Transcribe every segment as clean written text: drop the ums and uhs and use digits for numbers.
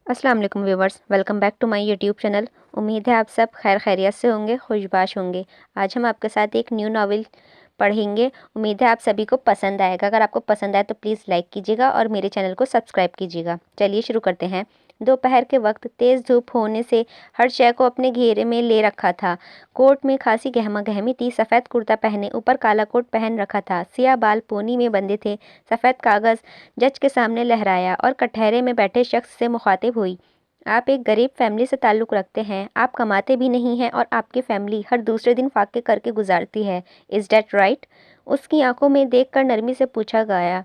अस्सलाम वालेकुम viewers, welcome back to my YouTube channel. उम्मीद है आप सब खैर खैरियत से होंगे, खुशबाश होंगे। आज हम आपके साथ एक न्यू नावल पढ़ेंगे। उम्मीद है आप सभी को पसंद आएगा। अगर आपको पसंद आए तो प्लीज़ लाइक कीजिएगा और मेरे चैनल को सब्सक्राइब कीजिएगा। चलिए शुरू करते हैं। दोपहर के वक्त तेज़ धूप होने से हर शय को अपने घेरे में ले रखा था। कोट में खासी गहमा गहमी थी। सफ़ेद कुर्ता पहने ऊपर काला कोट पहन रखा था। सिया बाल पोनी में बंधे थे। सफ़ेद कागज़ जज के सामने लहराया और कटहरे में बैठे शख्स से मुखातिब हुई। आप एक गरीब फैमिली से ताल्लुक़ रखते हैं, आप कमाते भी नहीं हैं और आपकी फैमिली हर दूसरे दिन फाके करके गुजारती है। Is that right? उसकी आंखों में देखकर नरमी से पूछा गया।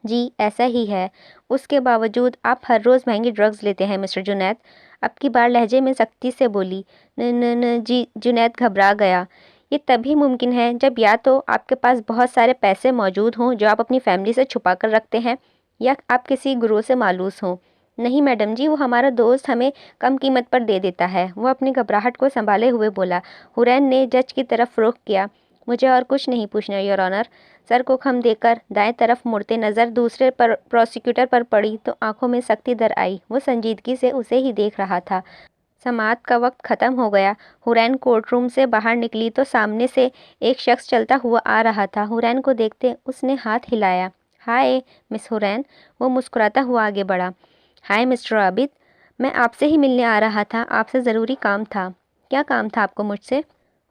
जी ऐसा ही है। उसके बावजूद आप हर रोज़ महंगी ड्रग्स लेते हैं मिस्टर जुनैद। अब की बार लहजे में सख्ती से बोली। न न न जी। जुनैद घबरा गया। ये तभी मुमकिन है जब या तो आपके पास बहुत सारे पैसे मौजूद हों जो आप अपनी फैमिली से छुपा कर रखते हैं, या आप किसी गुरूर से मालूस हों। नहीं मैडम जी, वो हमारा दोस्त हमें कम कीमत पर दे देता है। वो अपनी घबराहट को संभाले हुए बोला। हुरैन ने जज की तरफ रुख किया। मुझे और कुछ नहीं पूछना योर ऑनर। सर को खम देकर दाएं तरफ मुड़ते नज़र दूसरे प्रोसिक्यूटर पर पड़ी तो आंखों में सख्ती दर आई। वो संजीदगी से उसे ही देख रहा था। समाअत का वक्त ख़त्म हो गया। हुरैन कोर्ट रूम से बाहर निकली तो सामने से एक शख्स चलता हुआ आ रहा था। हुरैन को देखते उसने हाथ हिलाया। Hi miss Hurain. वो मुस्कुराता हुआ आगे बढ़ा। हाय मिस्टर आबिद, मैं आपसे ही मिलने आ रहा था। आपसे ज़रूरी काम था। क्या काम था आपको मुझसे?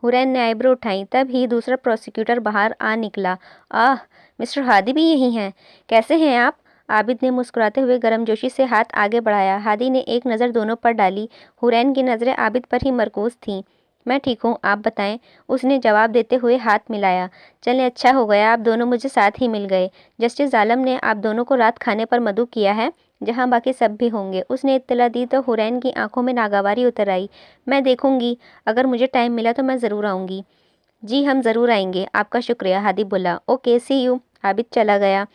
हुरैन ने आईब्रो उठाई। तब ही दूसरा प्रोसिक्यूटर बाहर आ निकला। आह, मिस्टर हादी भी यही हैं। कैसे हैं आप? आबिद ने मुस्कुराते हुए गर्मजोशी से हाथ आगे बढ़ाया। हादी ने एक नज़र दोनों पर डाली। हुरैन की नज़रें आबिद पर ही मरकूज थीं। मैं ठीक हूँ, आप बताएं, उसने जवाब देते हुए हाथ मिलाया। चलें, अच्छा हो गया आप दोनों मुझे साथ ही मिल गए। जस्टिस आलम ने आप दोनों को रात खाने पर मदऊ किया है, जहाँ बाकी सब भी होंगे। उसने इत्तला दी तो हुरैन की आंखों में नागवारी उतर आई। मैं देखूंगी, अगर मुझे टाइम मिला तो मैं ज़रूर आऊँगी। जी हम ज़रूर आएंगे, आपका शुक्रिया, हादी बोला। Okay C you. आबिद चला गया।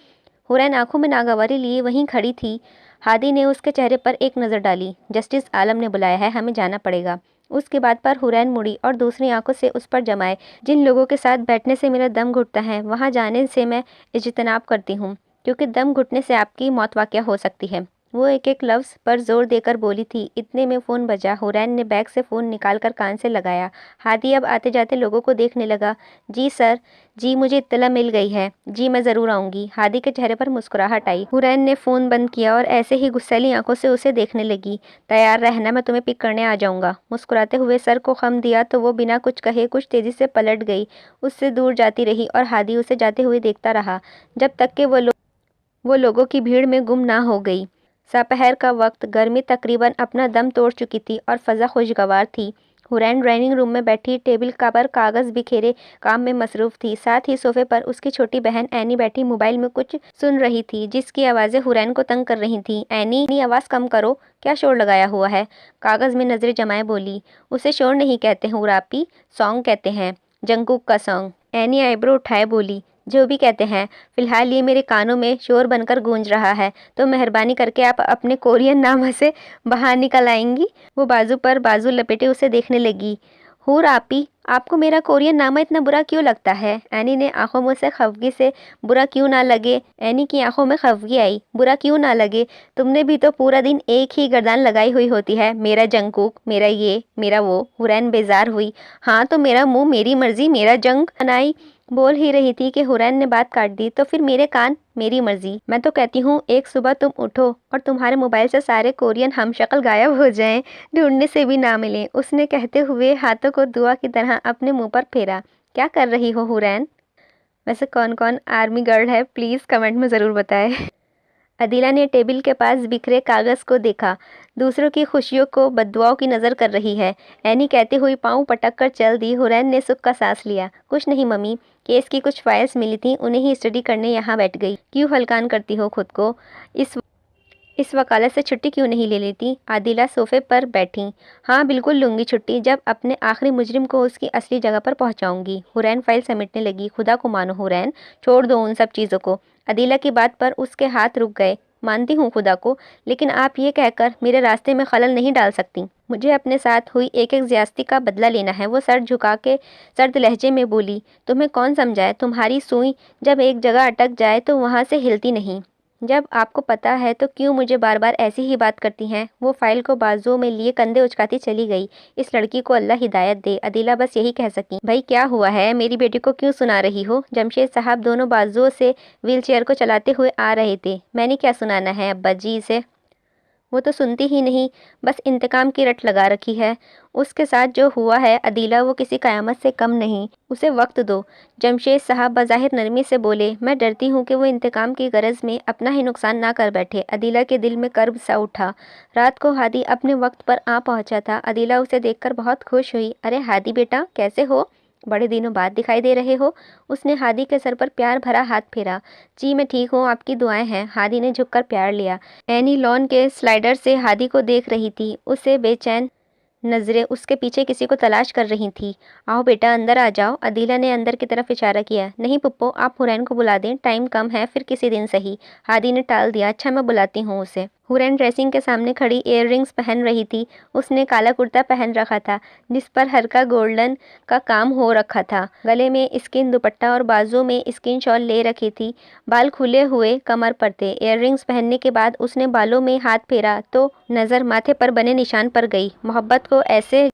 हुरैन आंखों में नागवारी लिए वहीं खड़ी थी। हादी ने उसके चेहरे पर एक नज़र डाली। जस्टिस आलम ने बुलाया है, हमें जाना पड़ेगा। उसके बाद पर हुरैन मुड़ी और दूसरी आंखों से उस पर जमाए। जिन लोगों के साथ बैठने से मेरा दम घुटता है वहाँ जाने से मैं इज्तनाब करती हूँ, क्योंकि दम घुटने से आपकी मौत वाक़या हो सकती है। वो एक एक लफ्ज़ पर जोर देकर बोली थी। इतने में फ़ोन बजा। हुरैन ने बैग से फ़ोन निकालकर कान से लगाया। हादी अब आते जाते लोगों को देखने लगा। जी सर, जी मुझे इत्तला मिल गई है। जी मैं ज़रूर आऊँगी। हादी के चेहरे पर मुस्कुराहट आई। हुरैन ने फ़ोन बंद किया और ऐसे ही गुस्सैली आंखों से उसे देखने लगी। तैयार रहना, मैं तुम्हें पिक करने आ जाऊँगा। मुस्कुराते हुए सर को खम दिया तो वो बिना कुछ कहे कुछ तेज़ी से पलट गई। उससे दूर जाती रही और हादी उसे जाते हुए देखता रहा, जब तक कि वो लोगों की भीड़ में गुम ना हो गई। दोपहर का वक्त, गर्मी तकरीबन अपना दम तोड़ चुकी थी और फ़ज़ा खुशगवार थी। हुरैन डाइनिंग रूम में बैठी टेबल का पर कागज़ बिखेरे काम में मसरूफ़ थी। साथ ही सोफे पर उसकी छोटी बहन एनी बैठी मोबाइल में कुछ सुन रही थी, जिसकी आवाज़ें हुरैन को तंग कर रही थीं। एनी आवाज़ कम करो, क्या शोर लगाया हुआ है? कागज़ में नज़रें जमाए बोली। उसे शोर नहीं कहते हैं उरापी, सॉन्ग कहते हैं, जंगकुक का सॉन्ग। एनी आईब्रो उठाए बोली। जो भी कहते हैं, फ़िलहाल ये मेरे कानों में शोर बनकर गूंज रहा है, तो मेहरबानी करके आप अपने कोरियन नाम से बाहर निकल आएंगी। वो बाजू पर बाजू लपेटे उसे देखने लगी। हूर आपी, आपको मेरा कोरियन नामा इतना बुरा क्यों लगता है? एनी ने आंखों में से खफगी से, बुरा क्यों ना लगे? एनी की आंखों में खफगी आई। बुरा क्यों ना लगे? तुमने भी तो पूरा दिन एक ही गर्दान लगाई हुई होती है, मेरा जंगकुक, मेरा ये, मेरा वो। हुरैन बेजार हुई। हाँ तो मेरा मुंह, मेरी मर्जी, मेरा जंग। अनाई बोल ही रही थी कि हुरैन ने बात काट दी। तो फिर मेरे कान, मेरी मर्जी। मैं तो कहती हूँ एक सुबह तुम उठो और तुम्हारे मोबाइल से सारे कोरियन हमशक्ल गायब हो जाएं, ढूंढने से भी ना मिलें। उसने कहते हुए हाथों को दुआ की तरह अपने मुंह पर फेरा। क्या कर रही हो हुरैन? वैसे कौन कौन आर्मी गर्ल है, प्लीज़ कमेंट में ज़रूर बताएं। अदीला ने टेबल के पास बिखरे कागज़ को देखा। दूसरों की खुशियों को बद्दुआओं की नज़र कर रही है। एनी कहती हुई पाँव पटक कर चल दी। हुरैन ने सुख का सांस लिया। कुछ नहीं मम्मी, केस की कुछ फाइल्स मिली थी, उन्हें ही स्टडी करने यहाँ बैठ गई। क्यों हलकान करती हो खुद को? इस वकालत से छुट्टी क्यों नहीं ले लेती? आदिला सोफे पर बैठी। हाँ बिल्कुल लूँगी छुट्टी, जब अपने आखिरी मुजरिम को उसकी असली जगह पर पहुँचाऊँगी। हुरैन फाइल समेटने लगी। खुदा को मानो हुरैन, छोड़ दो उन सब चीज़ों को। अदीला की बात पर उसके हाथ रुक गए। मानती हूँ खुदा को, लेकिन आप ये कहकर मेरे रास्ते में खलल नहीं डाल सकती। मुझे अपने साथ हुई एक एक ज्यादती का बदला लेना है। वो सर झुका के सर्द लहजे में बोली। तुम्हें कौन समझाए? तुम्हारी सुई जब एक जगह अटक जाए तो वहाँ से हिलती नहीं। जब आपको पता है तो क्यों मुझे बार बार ऐसी ही बात करती हैं। वो फाइल को बाजुओं में लिए कंधे उचकाती चली गई। इस लड़की को अल्लाह हिदायत दे, अदीला बस यही कह सकी। भाई क्या हुआ है, मेरी बेटी को क्यों सुना रही हो? जमशेद साहब दोनों बाजुओं से व्हीलचेयर को चलाते हुए आ रहे थे। मैंने क्या सुनाना है अब्बा जी से? वो तो सुनती ही नहीं, बस इंतकाम की रट लगा रखी है। उसके साथ जो हुआ है अदीला, वो किसी क़यामत से कम नहीं। उसे वक्त दो। जमशेद साहब बज़ाहिर नरमी से बोले, मैं डरती हूँ कि वो इंतकाम की गरज में अपना ही नुकसान ना कर बैठे। अदीला के दिल में कर्ब सा उठा। रात को हादी अपने वक्त पर आ पहुँचा था। अदीला उसे देखकर बहुत खुश हुई। अरे हादी बेटा, कैसे हो? बड़े दिनों बाद दिखाई दे रहे हो। उसने हादी के सर पर प्यार भरा हाथ फेरा। जी मैं ठीक हूँ, आपकी दुआएं हैं। हादी ने झुककर प्यार लिया। एनी लॉन के स्लाइडर से हादी को देख रही थी। उसे बेचैन नजरें उसके पीछे किसी को तलाश कर रही थी। आओ बेटा अंदर आ जाओ। अदीला ने अंदर की तरफ इशारा किया। नहीं पुप्पो, आप हुरैन को बुला दें, टाइम कम है, फिर किसी दिन सही। हादी ने टाल दिया। अच्छा मैं बुलाती हूँ उसे। हुरैन ड्रेसिंग के सामने खड़ी इयररिंग्स पहन रही थी। उसने काला कुर्ता पहन रखा था जिस पर हल्का गोल्डन का काम हो रखा था। गले में स्किन दुपट्टा और बाजू में स्किन शॉल ले रखी थी। बाल खुले हुए कमर पर थे। इयररिंग्स पहनने के बाद उसने बालों में हाथ फेरा तो नज़र माथे पर बने निशान पर गई। मोहब्बत को ऐसे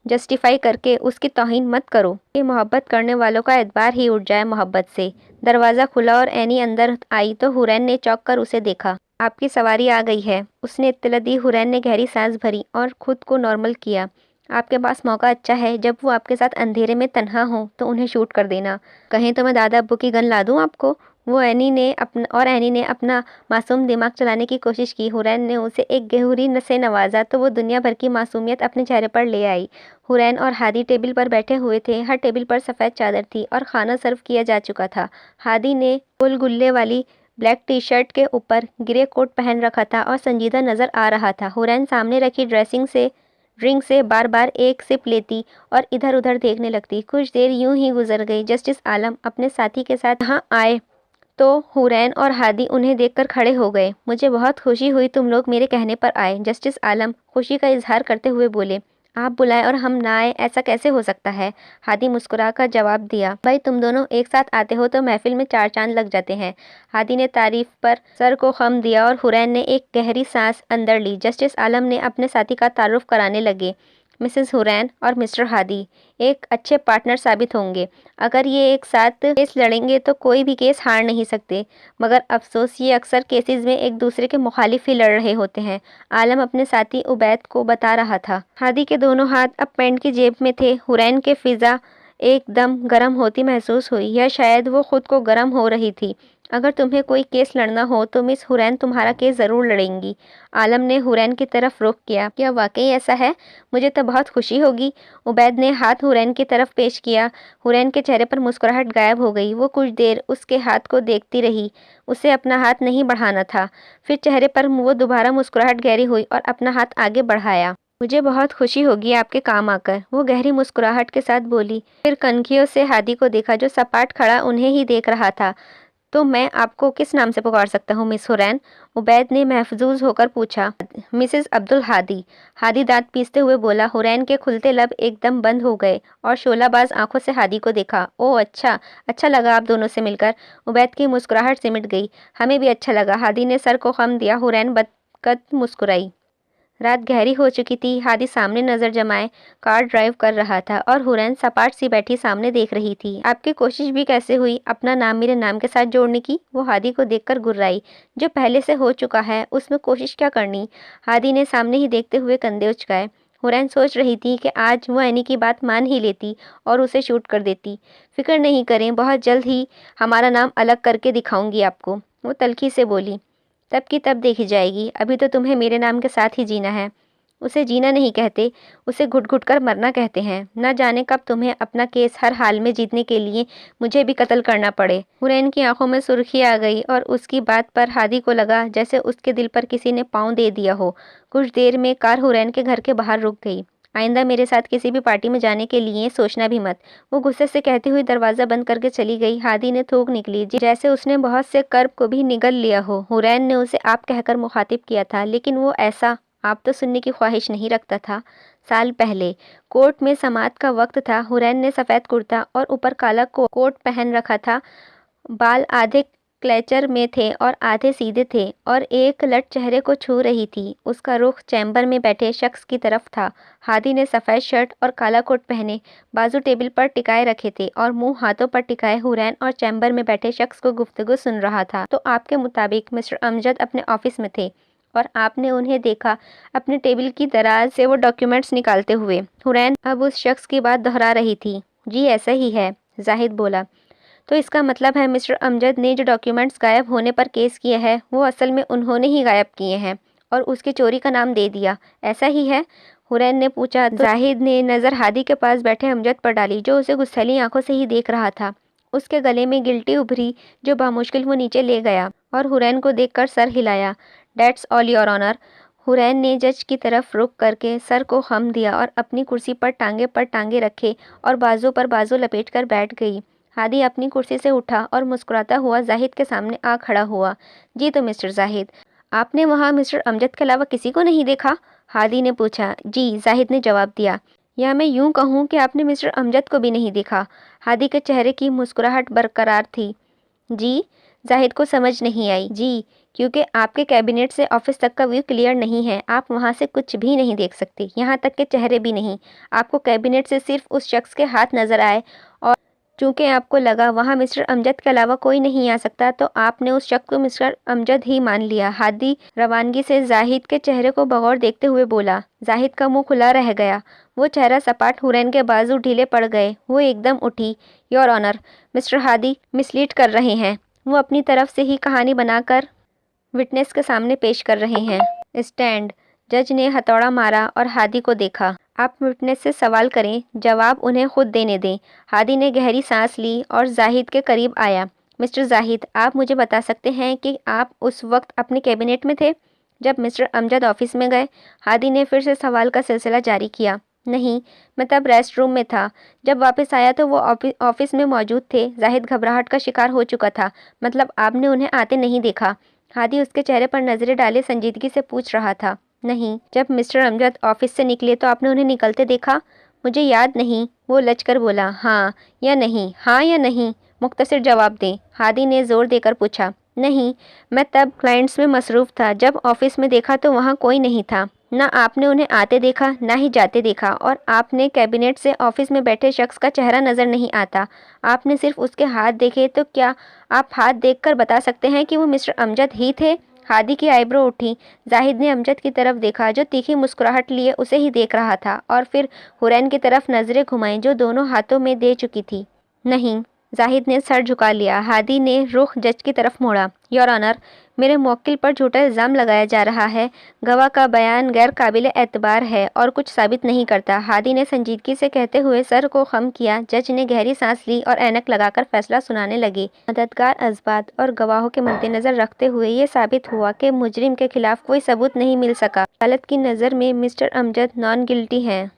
जस्टिफाई करके उसकी तौहीन मत करो कि मोहब्बत करने वालों का एतबार ही उठ जाए मोहब्बत से। दरवाज़ा खुला और एनी अंदर आई तो हुरैन ने चौंक कर उसे देखा। आपकी सवारी आ गई है, उसने इत्तला दी। हुरैन ने गहरी सांस भरी और खुद को नॉर्मल किया। आपके पास मौका अच्छा है, जब वो आपके साथ अंधेरे में तन्हा हो तो उन्हें शूट कर देना। कहें तो मैं दादा अब्बू की गन ला दूँ आपको? एनी ने अपना मासूम दिमाग चलाने की कोशिश की। हुरैन ने उसे एक गहरी से नवाजा तो वो दुनिया भर की मासूमियत अपने चेहरे पर ले आई। हुरैन और हादी टेबल पर बैठे हुए थे। हर टेबल पर सफ़ेद चादर थी और खाना सर्व किया जा चुका था। हादी ने गोल गुल्ले वाली ब्लैक टी शर्ट के ऊपर ग्रे कोट पहन रखा था और संजीदा नज़र आ रहा था। हुरैन सामने रखी ड्रिंक से बार बार एक सिप लेती और इधर उधर देखने लगती। कुछ देर यूं ही गुजर गई। जस्टिस आलम अपने साथी के साथ यहाँ आए तो हुरैन और हादी उन्हें देखकर खड़े हो गए। मुझे बहुत खुशी हुई तुम लोग मेरे कहने पर आए। जस्टिस आलम खुशी का इजहार करते हुए बोले। आप बुलाए और हम ना आए, ऐसा कैसे हो सकता है? हादी मुस्कुराकर जवाब दिया। भाई तुम दोनों एक साथ आते हो तो महफिल में चार चांद लग जाते हैं। हादी ने तारीफ पर सर को खम दिया और हुरैन ने एक गहरी सांस अंदर ली। जस्टिस आलम ने अपने साथी का तारुफ कराने लगे। मिसेस हुरैन और मिस्टर हादी एक अच्छे पार्टनर साबित होंगे। अगर ये एक साथ केस लड़ेंगे तो कोई भी केस हार नहीं सकते, मगर अफसोस ये अक्सर केसेस में एक दूसरे के मुखालिफ ही लड़ रहे होते हैं। आलम अपने साथी उबैद को बता रहा था। हादी के दोनों हाथ अब पैंट की जेब में थे। हुरैन के फिजा एकदम गर्म होती महसूस हुई, या शायद वो खुद को गर्म हो रही थी। अगर तुम्हें कोई केस लड़ना हो तो मिस हुरैन तुम्हारा केस ज़रूर लड़ेंगी। आलम ने हुरैन की तरफ रुख किया। क्या वाकई ऐसा है? मुझे तो बहुत खुशी होगी। उबैद ने हाथ हुरैन की तरफ पेश किया। हुरैन के चेहरे पर मुस्कुराहट गायब हो गई। वो कुछ देर उसके हाथ को देखती रही। उसे अपना हाथ नहीं बढ़ाना था। फिर चेहरे पर वो दोबारा मुस्कुराहट गहरी हुई और अपना हाथ आगे बढ़ाया। मुझे बहुत खुशी होगी आपके काम आकर, वो गहरी मुस्कुराहट के साथ बोली। फिर कनखियों से हादी को देखा जो सपाट खड़ा उन्हें ही देख रहा था। तो मैं आपको किस नाम से पुकार सकता हूँ मिस हुरैन? उबैद ने महफूज होकर पूछा। मिसेस अब्दुल हादी। हादी दांत पीसते हुए बोला। हुरैन के खुलते लब एकदम बंद हो गए और शोलाबाज आंखों से हादी को देखा। ओह अच्छा लगा आप दोनों से मिलकर। उबैद की मुस्कुराहट सिमट गई। हमें भी अच्छा लगा। हादी ने सर को खम दिया। हुरैन बदकत मुस्कुराई। रात गहरी हो चुकी थी। हादी सामने नजर जमाए कार ड्राइव कर रहा था और हुरैन सपाट सी बैठी सामने देख रही थी। आपकी कोशिश भी कैसे हुई अपना नाम मेरे नाम के साथ जोड़ने की? वो हादी को देखकर गुर्राई। जो पहले से हो चुका है उसमें कोशिश क्या करनी? हादी ने सामने ही देखते हुए कंधे उचकाए। हुरैन सोच रही थी कि आज वो एनी की बात मान ही लेती और उसे शूट कर देती। फिक्र नहीं करें, बहुत जल्द ही हमारा नाम अलग करके दिखाऊंगी आपको, वो तल्खी से बोली। तब की तब देखी जाएगी, अभी तो तुम्हें मेरे नाम के साथ ही जीना है। उसे जीना नहीं कहते, उसे घुट घुट कर मरना कहते हैं। न जाने कब तुम्हें अपना केस हर हाल में जीतने के लिए मुझे भी कत्ल करना पड़े। हुरैन की आंखों में सुर्खी आ गई और उसकी बात पर हादी को लगा जैसे उसके दिल पर किसी ने पाँव दे दिया हो। कुछ देर में कार हुरैन के घर के बाहर रुक गई। आइंदा मेरे साथ किसी भी पार्टी में जाने के लिए सोचना भी मत, वो गुस्से से कहती हुई दरवाज़ा बंद करके चली गई। हादी ने थूक निकली जैसे उसने बहुत से कर्ब को भी निगल लिया हो। हुरैन ने उसे आप कहकर मुखातिब किया था, लेकिन वो ऐसा आप तो सुनने की ख्वाहिश नहीं रखता था। साल पहले कोर्ट में समाअत का वक्त था। हुरैन ने सफ़ेद कुर्ता और ऊपर काला कोट पहन रखा था। बाल आधे क्लेचर में थे और आधे सीधे थे और एक लट चेहरे को छू रही थी। उसका रुख चैम्बर में बैठे शख्स की तरफ था। हादी ने सफ़ेद शर्ट और काला कोट पहने, बाजू टेबल पर टिकाए रखे थे और मुंह हाथों पर टिकाए हुरैन और चैम्बर में बैठे शख्स को गुफ्तगू सुन रहा था। तो आपके मुताबिक मिस्टर अमजद अपने ऑफिस में थे और आपने उन्हें देखा अपने टेबल की दराज से वो डॉक्यूमेंट्स निकालते हुए। हुरैन अब उस शख्स की बात दोहरा रही थी। जी ऐसा ही है, जाहिद बोला। तो इसका मतलब है मिस्टर अमजद ने जो डॉक्यूमेंट्स गायब होने पर केस किया है वो असल में उन्होंने ही गायब किए हैं और उसकी चोरी का नाम दे दिया, ऐसा ही है? हुरैन ने पूछा। जाहिद ने नज़र हादी के पास बैठे अमजद पर डाली जो उसे गुस्सैली आंखों से ही देख रहा था। उसके गले में गिल्टी उभरी जो बामुश्किल वो नीचे ले गया और हुरैन को देखकर सर हिलाया। That's all your honour. Hurain ने जज की तरफ रुख करके सर को खम दिया और अपनी कुर्सी पर टांगे रखे और बाजू पर बाजू लपेट कर बैठ गई। हादी अपनी कुर्सी से उठा और मुस्कुराता हुआ जाहिद के सामने आ खड़ा हुआ। जी तो मिस्टर जाहिद, आपने वहाँ मिस्टर अमजद के अलावा किसी को नहीं देखा? हादी ने पूछा। जी, जाहिद ने जवाब दिया। या मैं यूँ कहूँ कि आपने मिस्टर अमजद को भी नहीं देखा? हादी के चेहरे की मुस्कुराहट बरकरार थी। जी? जाहिद को समझ नहीं आई। जी, क्योंकि आपके कैबिनेट से ऑफिस तक का व्यू क्लियर नहीं है, आप वहाँ से कुछ भी नहीं देख सकते, यहाँ तक के चेहरे भी नहीं। आपको कैबिनेट से सिर्फ उस शख्स के हाथ नज़र आए और चूँकि आपको लगा वहाँ मिस्टर अमजद के अलावा कोई नहीं आ सकता तो आपने उस शख्स को मिस्टर अमजद ही मान लिया। हादी रवानगी से जाहिद के चेहरे को बगौर देखते हुए बोला। जाहिद का मुंह खुला रह गया, वो चेहरा सपाट, हुरैन के बाजू ढीले पड़ गए। वो एकदम उठी। Your honour, mister Hadi mislead कर रहे हैं, वो अपनी तरफ से ही कहानी बनाकर विटनेस के सामने पेश कर रहे हैं। स्टैंड। जज ने हथौड़ा मारा और हादी को देखा। आप विटनेस से सवाल करें, जवाब उन्हें खुद देने दें। हादी ने गहरी सांस ली और जाहिद के करीब आया। मिस्टर जाहिद, आप मुझे बता सकते हैं कि आप उस वक्त अपने कैबिनेट में थे जब मिस्टर अमजद ऑफिस में गए? हादी ने फिर से सवाल का सिलसिला जारी किया। नहीं, मैं तब रेस्ट रूम में था। जब वापस आया तो वो ऑफिस में मौजूद थे। जाहिद घबराहट का शिकार हो चुका था। मतलब आपने उन्हें आते नहीं देखा? हादी उसके चेहरे पर नजरें डाले संजीदगी से पूछ रहा था। नहीं। जब मिस्टर अमजद ऑफिस से निकले तो आपने उन्हें निकलते देखा? मुझे याद नहीं, वो लचकर बोला। हाँ या नहीं, हाँ या नहीं, मुख्तसर जवाब दें। हादी ने जोर देकर पूछा। नहीं, मैं तब क्लाइंट्स में मसरूफ़ था। जब ऑफिस में देखा तो वहाँ कोई नहीं था। ना आपने उन्हें आते देखा ना ही जाते देखा और आपने कैबिनेट से ऑफिस में बैठे शख्स का चेहरा नज़र नहीं आता। आपने सिर्फ उसके हाथ देखे। तो क्या आप हाथ देखकर बता सकते हैं कि वो मिस्टर अमजद ही थे? हादी की आईब्रो उठी। जाहिद ने अमजद की तरफ देखा जो तीखी मुस्कुराहट लिए उसे ही देख रहा था और फिर हुरैन की तरफ नजरें घुमाई जो दोनों हाथों में दे चुकी थी। नहीं, जाहिद ने सर झुका लिया। हादी ने रुख जज की तरफ मोड़ा। योर ऑनर, मेरे मुवक्किल पर झूठा इल्ज़ाम लगाया जा रहा है। गवाह का बयान गैर काबिल एतबार है और कुछ साबित नहीं करता। हादी ने संजीदगी से कहते हुए सर को खम किया। जज ने गहरी सांस ली और ऐनक लगाकर फैसला सुनाने लगी। मददगार असबात और गवाहों के मद्देनजर रखते हुए ये साबित हुआ कि मुजरिम के खिलाफ कोई सबूत नहीं मिल सका। अदालत की नज़र में मिस्टर अमजद नॉन गिल्टी हैं।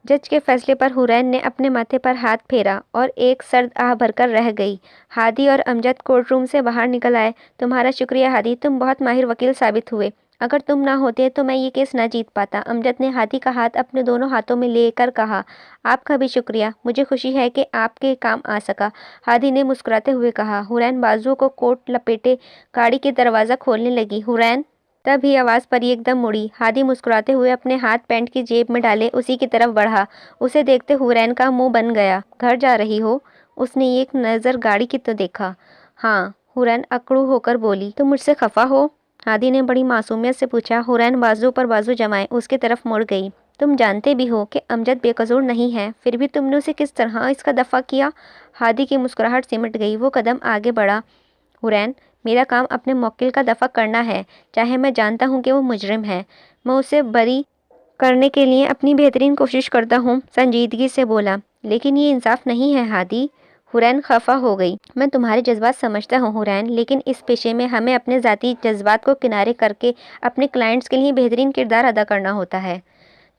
जज के फैसले पर हुरैन ने अपने माथे पर हाथ फेरा और एक सर्द आह भरकर रह गई। हादी और अमजद कोर्ट रूम से बाहर निकल आए। तुम्हारा शुक्रिया हादी, तुम बहुत माहिर वकील साबित हुए। अगर तुम ना होते तो मैं ये केस ना जीत पाता। अमजद ने हादी का हाथ अपने दोनों हाथों में लेकर कहा। आपका भी शुक्रिया, मुझे खुशी है कि आपके काम आ सका, हादी ने मुस्कुराते हुए कहा। हुरैन बाजुओं को कोट लपेटे गाड़ी के दरवाज़ा खोलने लगी। हुरैन, तभी आवाज़ पर एकदम मुड़ी। हादी मुस्कुराते हुए अपने हाथ पैंट की जेब में डाले उसी की तरफ बढ़ा। उसे देखते हुरैन का मुंह बन गया। घर जा रही हो? उसने एक नज़र गाड़ी की तो देखा। हाँ, हुरैन अकड़ू होकर बोली। तुम मुझसे खफा हो? हादी ने बड़ी मासूमियत से पूछा। हुरैन बाजू पर बाजू जमाए उसकी तरफ मुड़ गई। तुम जानते भी हो कि अमजद बेकसूर नहीं है, फिर भी तुमने उसे किस तरह इसका दफ़ा किया? हादी की मुस्कुराहट सिमट गई। वो कदम आगे बढ़ा। हुरैन, मेरा काम अपने मुवक्किल का दफ़ा करना है, चाहे मैं जानता हूँ कि वो मुजरिम है। मैं उसे बरी करने के लिए अपनी बेहतरीन कोशिश करता हूँ, संजीदगी से बोला। लेकिन ये इंसाफ नहीं है हादी। हुरैन खफा हो गई। मैं तुम्हारे जज्बात समझता हूँ हुरैन, लेकिन इस पेशे में हमें अपने ज़ाती जज्बात को किनारे करके अपने क्लाइंट्स के लिए बेहतरीन किरदार अदा करना होता है।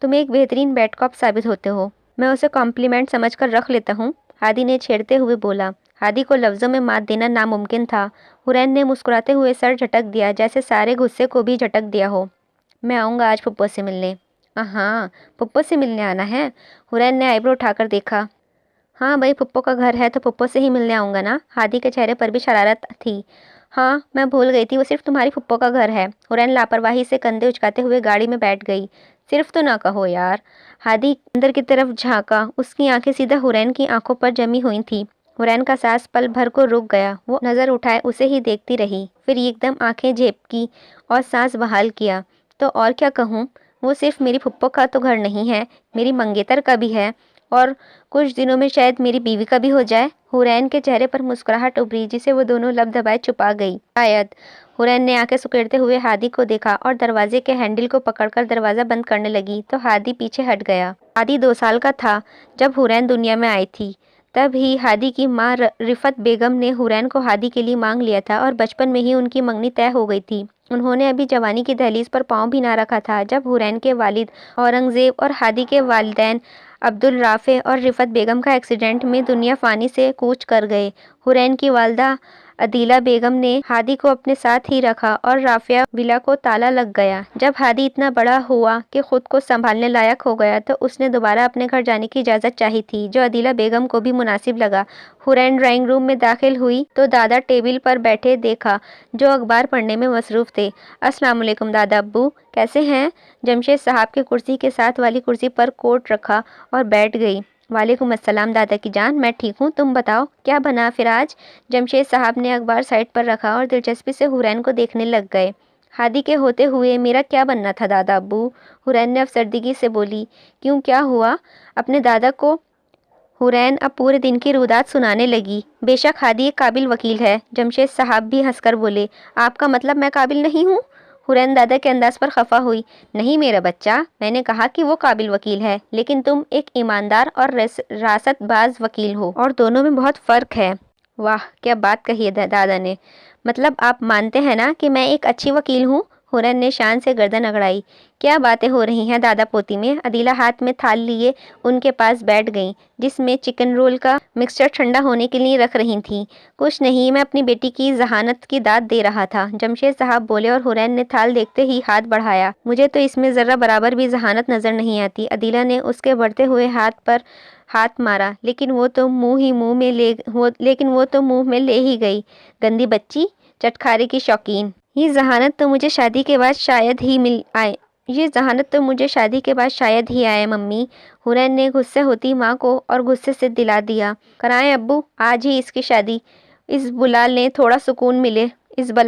तुम एक बेहतरीन बैड कॉप साबित होते हो। मैं उसे कॉम्प्लीमेंट समझकर रख लेता हूँ, हादी ने छेड़ते हुए बोला। हादी को लफ्ज़ों में मात देना नामुमकिन था। हुरैन ने मुस्कुराते हुए सर झटक दिया जैसे सारे गुस्से को भी झटक दिया हो। मैं आऊँगा आज पप्पो से मिलने। हाँ, पप्पो से मिलने आना है? हुरैन ने आईब्रो उठाकर देखा। हाँ भाई, पप्पो का घर है तो पप्पो से ही मिलने आऊँगा ना। हादी के चेहरे पर भी शरारत थी। हाँ, मैं भूल गई थी, वो सिर्फ तुम्हारी फुप्पो का घर है। हुरैन लापरवाही से कंधे उचकाते हुए गाड़ी में बैठ गई। सिर्फ तो ना कहो यार। हादी अंदर की तरफ झांका। उसकी आंखें सीधा हुरैन की आंखों पर जमी हुई थी। हुरैन का सांस पल भर को रुक गया। वो नजर उठाए उसे ही देखती रही, फिर एकदम आंखें झेपकी और सांस बहाल किया। तो और क्या कहूँ, वो सिर्फ मेरी फुप्पो का तो घर नहीं है, मेरी मंगेतर का भी है, और कुछ दिनों में शायद मेरी बीवी का भी हो जाए। हुरैन के चेहरे पर मुस्कुराहट उभरी, जिसे वो दोनों लब दबाए छुपा गई। शायद। हुरैन ने आंखें सुकेड़ते हुए हादी को देखा और दरवाजे के हैंडल को पकड़कर दरवाजा बंद करने लगी तो हादी पीछे हट गया। हादी 2 साल का था जब हुरैन दुनिया में आई थी। तब ही हादी की माँ रिफत बेगम ने हुरैन को हादी के लिए मांग लिया था और बचपन में ही उनकी मंगनी तय हो गई थी। उन्होंने अभी जवानी की दहलीज पर पांव भी ना रखा था जब हुरैन के वालिद औरंगजेब और हादी के वालिदैन अब्दुल राफे और रिफत बेगम का एक्सीडेंट में दुनिया फानी से कूच कर गए। हुरैन की वालदा अदीला बेगम ने हादी को अपने साथ ही रखा और राफिया विला को ताला लग गया। जब हादी इतना बड़ा हुआ कि खुद को संभालने लायक हो गया तो उसने दोबारा अपने घर जाने की इजाज़त चाही थी, जो अदीला बेगम को भी मुनासिब लगा। हुरैन ड्राइंग रूम में दाखिल हुई तो दादा टेबल पर बैठे देखा, जो अखबार पढ़ने में मसरूफ़ थे। अस्सलाम वालेकुम दादा अब्बू, कैसे हैं? जमशेद साहब के कुर्सी के साथ वाली कुर्सी पर कोट रखा और बैठ गई। वालेकुम अस्सलाम दादा की जान, मैं ठीक हूँ, तुम बताओ क्या बना फिर आज? जमशेद साहब ने अखबार साइड पर रखा और दिलचस्पी से हुरैन को देखने लग गए। हादी के होते हुए मेरा क्या बनना था दादा अब्बू? हुरैन ने अफसरदगी से बोली। क्यों, क्या हुआ? अपने दादा को हुरैन अब पूरे दिन की रुदात सुनाने लगी। बेशक हादी एक काबिल वकील है। जमशेद साहब भी हंसकर बोले। आपका मतलब मैं काबिल नहीं हूँ? हुरैन दादा के अंदाज पर खफा हुई। नहीं मेरा बच्चा, मैंने कहा कि वो काबिल वकील है, लेकिन तुम एक ईमानदार और रासतबाज वकील हो, और दोनों में बहुत फ़र्क है। वाह, क्या बात कही है दादा ने। मतलब आप मानते हैं ना कि मैं एक अच्छी वकील हूँ? हुरैन ने शान से गर्दन अगड़ाई। क्या बातें हो रही हैं दादा पोती में? अदीला हाथ में थाल लिए उनके पास बैठ गई, जिसमें चिकन रोल का मिक्सचर ठंडा होने के लिए रख रही थी। कुछ नहीं, मैं अपनी बेटी की जहानत की दाद दे रहा था, जमशेद साहब बोले और हुरैन ने थाल देखते ही हाथ बढ़ाया। मुझे तो इसमें ज़रा बराबर भी जहानत नज़र नहीं आती। अदीला ने उसके बढ़ते हुए हाथ पर हाथ मारा, लेकिन वो तो मुंह में ले ही गई। गंदी बच्ची, चटखारे की शौकीन। ये जहानत तो मुझे शादी के बाद शायद ही आए मम्मी। हुरैन ने गुस्से होती माँ को और गुस्से से दिला दिया। कराएं अब्बू, आज ही इसकी शादी। इस बला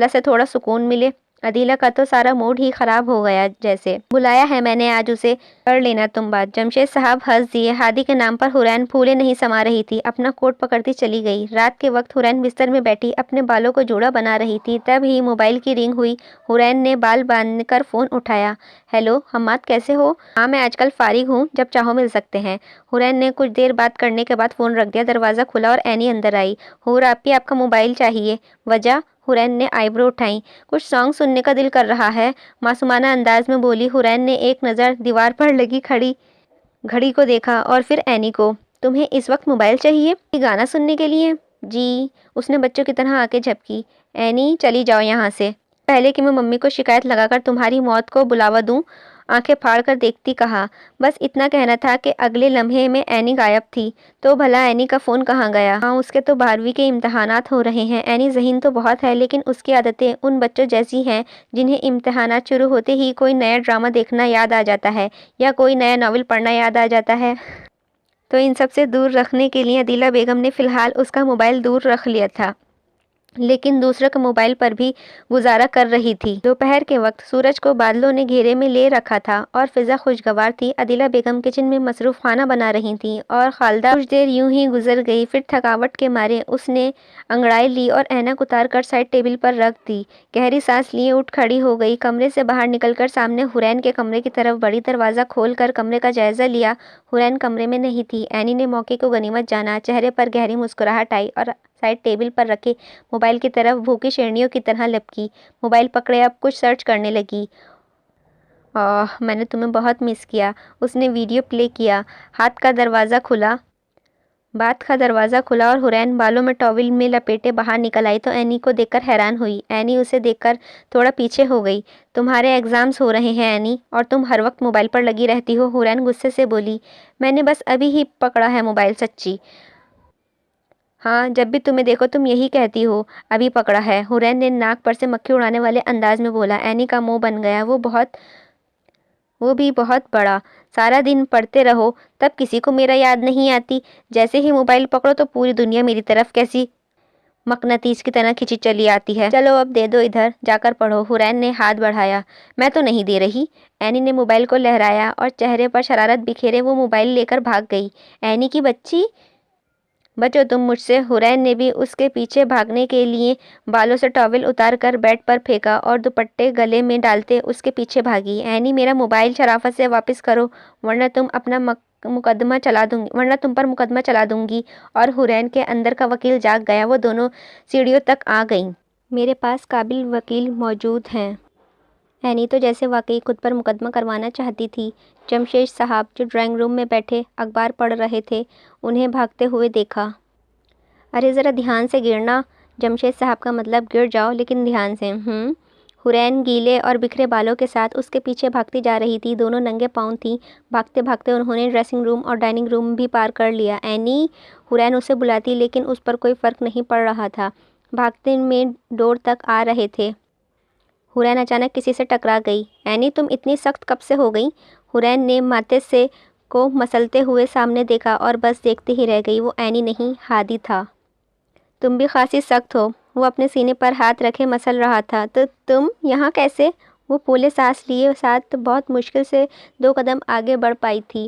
से थोड़ा सुकून मिले। अदीला का तो सारा मूड ही खराब हो गया। जैसे बुलाया है मैंने आज उसे, कर लेना तुम बात। जमशेद साहब हंस दिए। हादी के नाम पर हुरैन फूले नहीं समा रही थी, अपना कोट पकड़ती चली गई। रात के वक्त हुरैन बिस्तर में बैठी अपने बालों को जोड़ा बना रही थी, तब ही मोबाइल की रिंग हुई। हुरैन ने बाल बांधकर फ़ोन उठाया। हेलो हम्माद, कैसे हो? हाँ, मैं आजकल फारिग हूँ, जब चाहो मिल सकते हैं। हुरैन ने कुछ देर बात करने के बाद फ़ोन रख दिया। दरवाज़ा खुला और एनी अंदर आई। हुर आपी, आपका मोबाइल चाहिए? वजह? हुरैन ने आईब्रो उठाई। कुछ सॉन्ग सुनने का दिल कर रहा है, मासूमाना अंदाज में बोली। हुरैन ने एक नज़र दीवार पर लगी खड़ी घड़ी को देखा और फिर एनी को। तुम्हें इस वक्त मोबाइल चाहिए? गाना सुनने के लिए? जी, उसने बच्चों की तरह आके झपकी। एनी, चली जाओ यहाँ से, पहले कि मैं मम्मी को शिकायत लगाकर तुम्हारी मौत को बुलावा दूं। आंखें फाड़ कर देखती कहा। बस इतना कहना था कि अगले लम्हे में एनी गायब थी। तो भला एनी का फ़ोन कहाँ गया? हाँ, उसके तो 12वीं के इम्तहानात हो रहे हैं। एनी ज़हीन तो बहुत है, लेकिन उसकी आदतें उन बच्चों जैसी हैं जिन्हें इम्तहानात शुरू होते ही कोई नया ड्रामा देखना याद आ जाता है या कोई नया नावल पढ़ना याद आ जाता है। तो इन सब से दूर रखने के लिए अदीला बेगम ने फ़िलहाल उसका मोबाइल दूर रख लिया था, लेकिन दूसरे के मोबाइल पर भी गुजारा कर रही थी। दोपहर के वक्त सूरज को बादलों ने घेरे में ले रखा था और फिजा खुशगवार थी। अदीला बेगम किचन में मसरूफ़ खाना बना रही थी और खालदा कुछ देर यूं ही गुजर गई। फिर थकावट के मारे उसने अंगड़ाई ली और ऐनक उतार कर साइड टेबल पर रख दी। गहरी सांस लिए उठ खड़ी हो गई। कमरे से बाहर निकलकर सामने हुरैन के कमरे की तरफ बढ़ी। दरवाज़ा खोल कर कमरे का जायज़ा लिया। हुरैन कमरे में नहीं थी। एनी ने मौके को गनीमत जाना। चेहरे पर गहरी मुस्कुराहट आई और साइड टेबल पर रखे मोबाइल की तरफ भूखी शेरनियों की तरह लपकी। मोबाइल पकड़े अब कुछ सर्च करने लगी। मैंने तुम्हें बहुत मिस किया। उसने वीडियो प्ले किया। बात का दरवाज़ा खुला और हुरैन बालों में टॉवल में लपेटे बाहर निकल आई तो एनी को देखकर हैरान हुई। एनी उसे देखकर थोड़ा पीछे हो गई। तुम्हारे एग्ज़ाम्स हो रहे हैं एनी, और तुम हर वक्त मोबाइल पर लगी रहती हो। हुरैन गुस्से से बोली। मैंने बस अभी ही पकड़ा है मोबाइल, सच्ची। ہاں جب بھی تمہیں دیکھو تم یہی کہتی ہو ابھی پکڑا ہے، حورین نے ناک پر سے مکھی اڑانے والے انداز میں بولا۔ اینی کا منہ بن گیا، وہ بھی بہت بڑا۔ سارا دن پڑھتے رہو تب کسی کو میرا یاد نہیں آتی، جیسے ہی موبائل پکڑو تو پوری دنیا میری طرف کیسی مقناطیس کی طرح کھینچی چلی آتی ہے۔ چلو اب دے دو، ادھر جا کر پڑھو۔ حورین نے ہاتھ بڑھایا۔ میں تو نہیں دے رہی۔ اینی نے موبائل کو لہرایا اور چہرے پر شرارت بکھیرے وہ موبائل لے کر بھاگ گئی۔ اینی کی بچی، بچو تم مجھ سے۔ حورین نے بھی اس کے پیچھے بھاگنے کے لیے بالوں سے ٹاول اتار کر بیڈ پر پھینکا اور دوپٹے گلے میں ڈالتے اس کے پیچھے بھاگی۔ اینی میرا موبائل شرافت سے واپس کرو ورنہ تم پر مقدمہ چلا دوں گی۔ اور حورین کے اندر کا وکیل جاگ گیا۔ وہ دونوں سیڑھیوں تک آ گئیں۔ میرے پاس قابل وکیل موجود ہیں۔ اینی تو جیسے واقعی خود پر مقدمہ کروانا چاہتی تھی۔ جمشید صاحب جو ڈرائنگ روم میں بیٹھے اخبار پڑھ رہے تھے انہیں بھاگتے ہوئے دیکھا۔ ارے ذرا دھیان سے گرنا۔ جمشید صاحب کا مطلب گر جاؤ لیکن دھیان سے۔ حورین گیلے اور بکھرے بالوں کے ساتھ اس کے پیچھے بھاگتی جا رہی تھی۔ دونوں ننگے پاؤں تھیں۔ بھاگتے بھاگتے انہوں نے ڈریسنگ روم اور ڈائننگ روم بھی پار کر لیا۔ اینی، حورین اسے بلاتی لیکن اس پر کوئی فرق نہیں پڑ رہا تھا۔ بھاگتے میں ڈور تک آ رہے تھے۔ حورین اچانک کسی سے ٹکرا گئی۔ اینی تم اتنی سخت کب سے ہو گئی؟ حورین نے ماتھے سے کو مسلتے ہوئے سامنے دیکھا اور بس دیکھتے ہی رہ گئی۔ وہ اینی نہیں، ہادی تھا۔ تم بھی خاصی سخت ہو۔ وہ اپنے سینے پر ہاتھ رکھے مسل رہا تھا۔ تو تم یہاں کیسے؟ وہ پھولے سانس لیے ساتھ بہت مشکل سے 2 قدم آگے بڑھ پائی تھی۔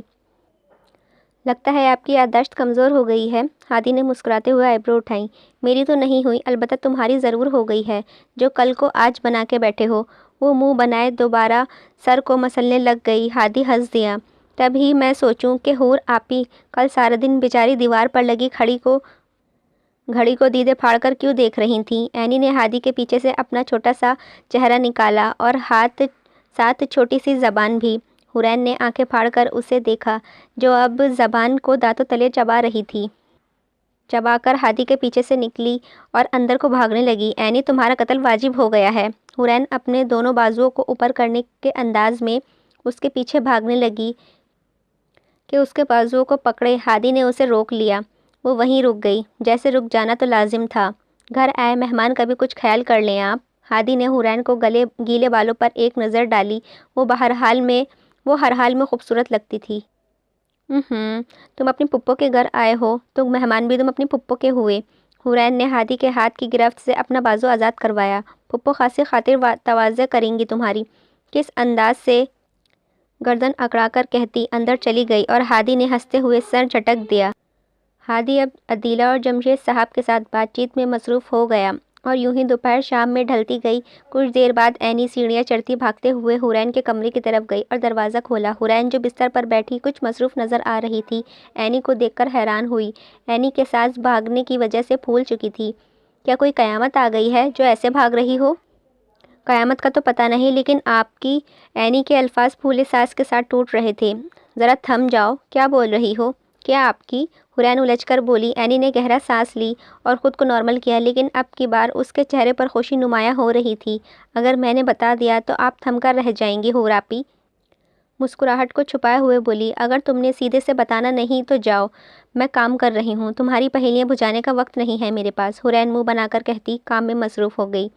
لگتا ہے آپ کی یادداشت کمزور ہو گئی ہے۔ ہادی نے مسکراتے ہوئے آئیبرو اٹھائیں۔ میری تو نہیں ہوئی، البتہ تمہاری ضرور ہو گئی ہے جو کل کو آج بنا کے بیٹھے ہو۔ وہ منہ بنائے دوبارہ سر کو مسلنے لگ گئی۔ ہادی ہنس دیا۔ تب ہی میں سوچوں کہ حور آپی کل سارا دن بیچاری دیوار پر لگی گھڑی کو دیدے پھاڑ کر کیوں دیکھ رہی تھیں؟ اینی نے ہادی کے پیچھے سے اپنا چھوٹا سا چہرہ نکالا اور ساتھ چھوٹی سی زبان بھی۔ حورین نے آنکھیں پھاڑ کر اسے دیکھا جو اب زبان کو دانتوں تلے چبا رہی تھی۔ چبا کر ہادی کے پیچھے سے نکلی اور اندر کو بھاگنے لگی۔ اینی تمہارا قتل واجب ہو گیا ہے۔ حورین اپنے دونوں بازوؤں کو اوپر کرنے کے انداز میں اس کے پیچھے بھاگنے لگی کہ اس کے بازوؤں کو پکڑے۔ ہادی نے اسے روک لیا۔ وہ وہیں رک گئی جیسے رک جانا تو لازم تھا۔ گھر آئے مہمان کا بھی کچھ خیال کر لیں آپ۔ ہادی نے حورین کو گیلے بالوں پر ایک نظر ڈالی۔ وہ ہر حال میں خوبصورت لگتی تھی۔ تم اپنی پھپھو کے گھر آئے ہو تو مہمان بھی تم اپنی پھپھو کے ہوئے۔ حورین نے ہادی کے ہاتھ کی گرفت سے اپنا بازو آزاد کروایا۔ پھپھو خاصی خاطر تواضع کریں گی تمہاری۔ کس انداز سے گردن اکڑا کر کہتی اندر چلی گئی اور ہادی نے ہنستے ہوئے سر جھٹک دیا۔ ہادی اب عدیلہ اور جمشید صاحب کے ساتھ بات چیت میں مصروف ہو گیا اور یوں ہی دوپہر شام میں ڈھلتی گئی۔ کچھ دیر بعد اینی سیڑھیاں چڑھتی بھاگتے ہوئے حورین کے کمرے کی طرف گئی اور دروازہ کھولا۔ حورین جو بستر پر بیٹھی کچھ مصروف نظر آ رہی تھی اینی کو دیکھ کر حیران ہوئی۔ اینی کے سانس بھاگنے کی وجہ سے پھول چکی تھی۔ کیا کوئی قیامت آ گئی ہے جو ایسے بھاگ رہی ہو؟ قیامت کا تو پتہ نہیں لیکن آپ کی، اینی کے الفاظ پھولے سانس کے ساتھ ٹوٹ رہے تھے۔ ذرا تھم جاؤ، کیا بول رہی ہو؟ کیا آپ کی؟ حورین الجھ کر بولی۔ اینی نے گہرا سانس لی اور خود کو نارمل کیا لیکن اب کی بار اس کے چہرے پر خوشی نمایاں ہو رہی تھی۔ اگر میں نے بتا دیا تو آپ تھم کر رہ جائیں گی حور آپی؟ مسکراہٹ کو چھپائے ہوئے بولی۔ اگر تم نے سیدھے سے بتانا نہیں تو جاؤ، میں کام کر رہی ہوں، تمہاری پہیلیاں بجھانے کا وقت نہیں ہے میرے پاس۔ حورین منہ بنا کر کہتی کام میں مصروف ہو گئی۔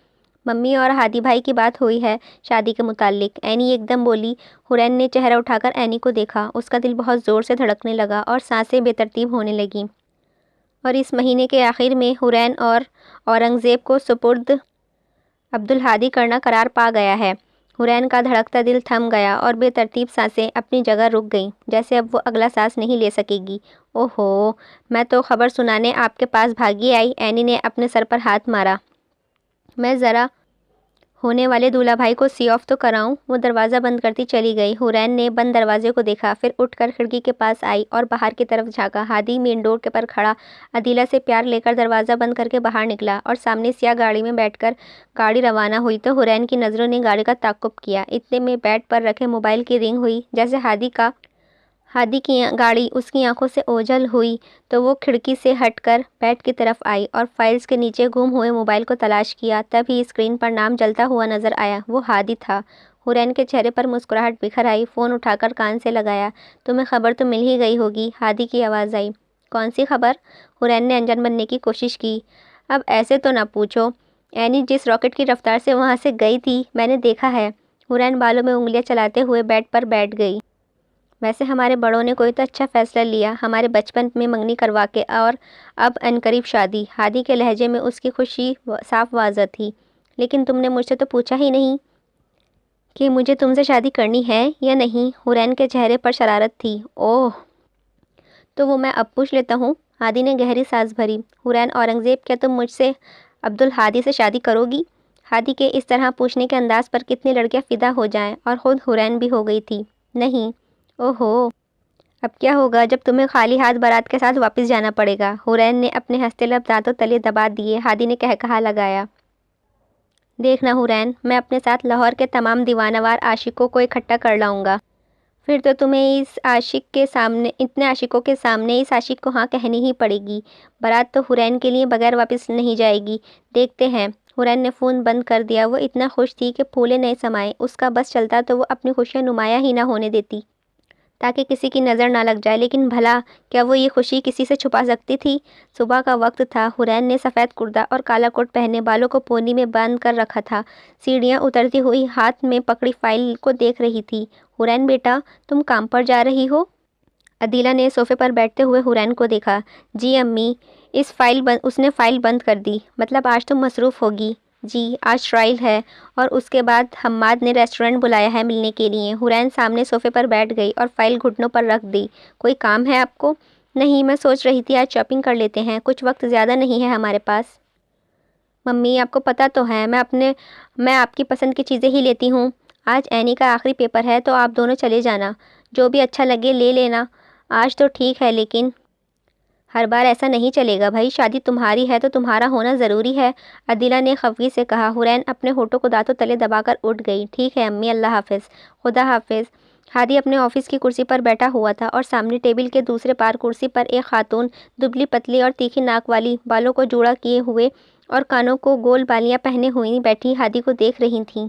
ممی اور ہادی بھائی کی بات ہوئی ہے شادی کے متعلق؟ اینی ایک دم بولی۔ حورین نے چہرہ اٹھا کر اینی کو دیکھا۔ اس کا دل بہت زور سے دھڑکنے لگا اور سانسیں بے ترتیب ہونے لگیں۔ اور اس مہینے کے آخر میں حورین اور اورنگزیب کو سپرد عبدالہادی کرنا قرار پا گیا ہے۔ حورین کا دھڑکتا دل تھم گیا اور بے ترتیب سانسیں اپنی جگہ رک گئیں جیسے اب وہ اگلا سانس نہیں لے سکے گی۔ اوہو، میں تو خبر سنانے آپ کے پاس بھاگی آئی۔ اینی نے اپنے سر پر ہاتھ مارا۔ میں ذرا ہونے والے دولہا بھائی کو سی آف تو کراؤں۔ وہ دروازہ بند کرتی چلی گئی۔ حورین نے بند دروازے کو دیکھا، پھر اٹھ کر کھڑکی کے پاس آئی اور باہر کی طرف جھانکا۔ ہادی مین ڈور پر کھڑا عدیلہ سے پیار لے کر دروازہ بند کر کے باہر نکلا اور سامنے سیاہ گاڑی میں بیٹھ کر گاڑی روانہ ہوئی تو حورین کی نظروں نے گاڑی کا تعاقب کیا۔ اتنے میں بیڈ پر رکھے موبائل کی رنگ ہوئی۔ جیسے ہادی کی گاڑی اس کی آنکھوں سے اوجھل ہوئی تو وہ کھڑکی سے ہٹ کر بیڈ کی طرف آئی اور فائلز کے نیچے گم ہوئے موبائل کو تلاش کیا۔ تب ہی اسکرین پر نام جلتا ہوا نظر آیا۔ وہ ہادی تھا۔ حورین کے چہرے پر مسکراہٹ بکھر آئی۔ فون اٹھا کر کان سے لگایا۔ تمہیں خبر تو مل ہی گئی ہوگی، ہادی کی آواز آئی۔ کون سی خبر؟ حورین نے انجان بننے کی کوشش کی۔ اب ایسے تو نہ پوچھو، اینی جس راکٹ کی رفتار سے وہاں سے گئی تھی میں نے دیکھا ہے۔ حورین بالوں میں انگلیاں چلاتے ہوئے بیڈ پر بیٹھ گئی۔ ویسے ہمارے بڑوں نے کوئی تو اچھا فیصلہ لیا، ہمارے بچپن میں منگنی کروا کے اور اب عنقریب شادی۔ ہادی کے لہجے میں اس کی خوشی صاف واضح تھی۔ لیکن تم نے مجھ سے تو پوچھا ہی نہیں کہ مجھے تم سے شادی کرنی ہے یا نہیں۔ حورین کے چہرے پر شرارت تھی۔ اوہ، تو وہ میں اب پوچھ لیتا ہوں۔ ہادی نے گہری سانس بھری۔ حورین اورنگزیب، کیا تم مجھ سے عبدالہادی سے شادی کرو گی؟ ہادی کے اس طرح پوچھنے کے انداز پر کتنی لڑکیاں فدا ہو جائیں، اور خود حورین بھی ہو گئی تھی۔ نہیں۔ اوہو، اب کیا ہوگا جب تمہیں خالی ہاتھ بارات کے ساتھ واپس جانا پڑے گا؟ حورین نے اپنے ہنستے لب دانتوں تلے دبا دیے۔ ہادی نے کہا لگایا، دیکھنا حورین، میں اپنے ساتھ لاہور کے تمام دیوانہ وار عاشقوں کو اکٹھا کر لاؤں گا۔ پھر تو تمہیں اتنے عاشقوں کے سامنے اس عاشق کو ہاں کہنی ہی پڑے گی۔ بارات تو حورین کے لیے بغیر واپس نہیں جائے گی۔ دیکھتے ہیں۔ حورین نے فون بند کر دیا۔ وہ اتنا خوش تھی کہ پھولے نہیں سمائے۔ اس کا بس چلتا تو وہ اپنی خوشیاں نمایاں ہی نہ ہونے دیتی تاکہ کسی کی نظر نہ لگ جائے، لیکن بھلا کیا وہ یہ خوشی کسی سے چھپا سکتی تھی؟ صبح کا وقت تھا۔ حورین نے سفید کرتا اور کالا کوٹ پہنے بالوں کو پونی میں باندھ کر رکھا تھا۔ سیڑھیاں اترتی ہوئی ہاتھ میں پکڑی فائل کو دیکھ رہی تھی۔ حورین بیٹا، تم کام پر جا رہی ہو؟ عدیلہ نے صوفے پر بیٹھتے ہوئے حورین کو دیکھا۔ جی امی۔ اس نے فائل بند کر دی۔ مطلب آج تم مصروف ہوگی؟ جی، آج ٹرائل ہے، اور اس کے بعد حماد نے ریسٹورنٹ بلایا ہے ملنے کے لیے۔ حورین سامنے صوفے پر بیٹھ گئی اور فائل گھٹنوں پر رکھ دی۔ کوئی کام ہے آپ کو؟ نہیں، میں سوچ رہی تھی آج شاپنگ کر لیتے ہیں، کچھ وقت زیادہ نہیں ہے ہمارے پاس۔ ممی، آپ کو پتہ تو ہے میں آپ کی پسند کی چیزیں ہی لیتی ہوں۔ آج اینی کا آخری پیپر ہے تو آپ دونوں چلے جانا، جو بھی اچھا لگے لے لینا۔ آج تو ٹھیک ہے، لیکن ہر بار ایسا نہیں چلے گا بھائی، شادی تمہاری ہے تو تمہارا ہونا ضروری ہے، عدیلہ نے خفگی سے کہا۔ حورین اپنے ہونٹوں کو دانتوں تلے دبا کر اٹھ گئی۔ ٹھیک ہے امی، اللہ حافظ۔ خدا حافظ۔ ہادی اپنے آفس کی کرسی پر بیٹھا ہوا تھا اور سامنے ٹیبل کے دوسرے پار کرسی پر ایک خاتون، دبلی پتلی اور تیکھی ناک والی، بالوں کو جوڑا کیے ہوئے اور کانوں کو گول بالیاں پہنے ہوئی بیٹھی ہادی کو دیکھ رہی تھیں۔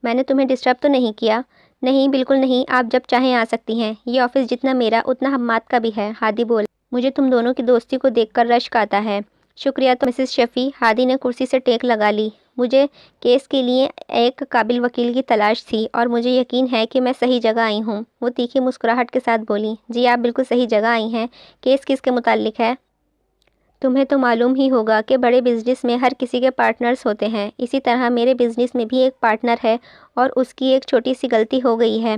میں نے تمہیں ڈسٹرب تو نہیں کیا؟ نہیں، بالکل نہیں، آپ جب چاہیں آ سکتی ہیں۔ یہ آفس جتنا میرا اتنا حماد کا بھی ہے، ہادی بولا۔ مجھے تم دونوں کی دوستی کو دیکھ کر رشک آتا ہے۔ شکریہ تو مسز شفیع، ہادی نے کرسی سے ٹیک لگا لی۔ مجھے کیس کے لیے ایک قابل وکیل کی تلاش تھی اور مجھے یقین ہے کہ میں صحیح جگہ آئی ہوں۔ وہ تیکھی مسکراہٹ کے ساتھ بولی۔ جی، آپ بالکل صحیح جگہ آئی ہیں۔ کیس کس کے متعلق ہے؟ تمہیں تو معلوم ہی ہوگا کہ بڑے بزنس میں ہر کسی کے پارٹنرز ہوتے ہیں، اسی طرح میرے بزنس میں بھی ایک پارٹنر ہے اور اس کی ایک چھوٹی سی غلطی ہو گئی ہے۔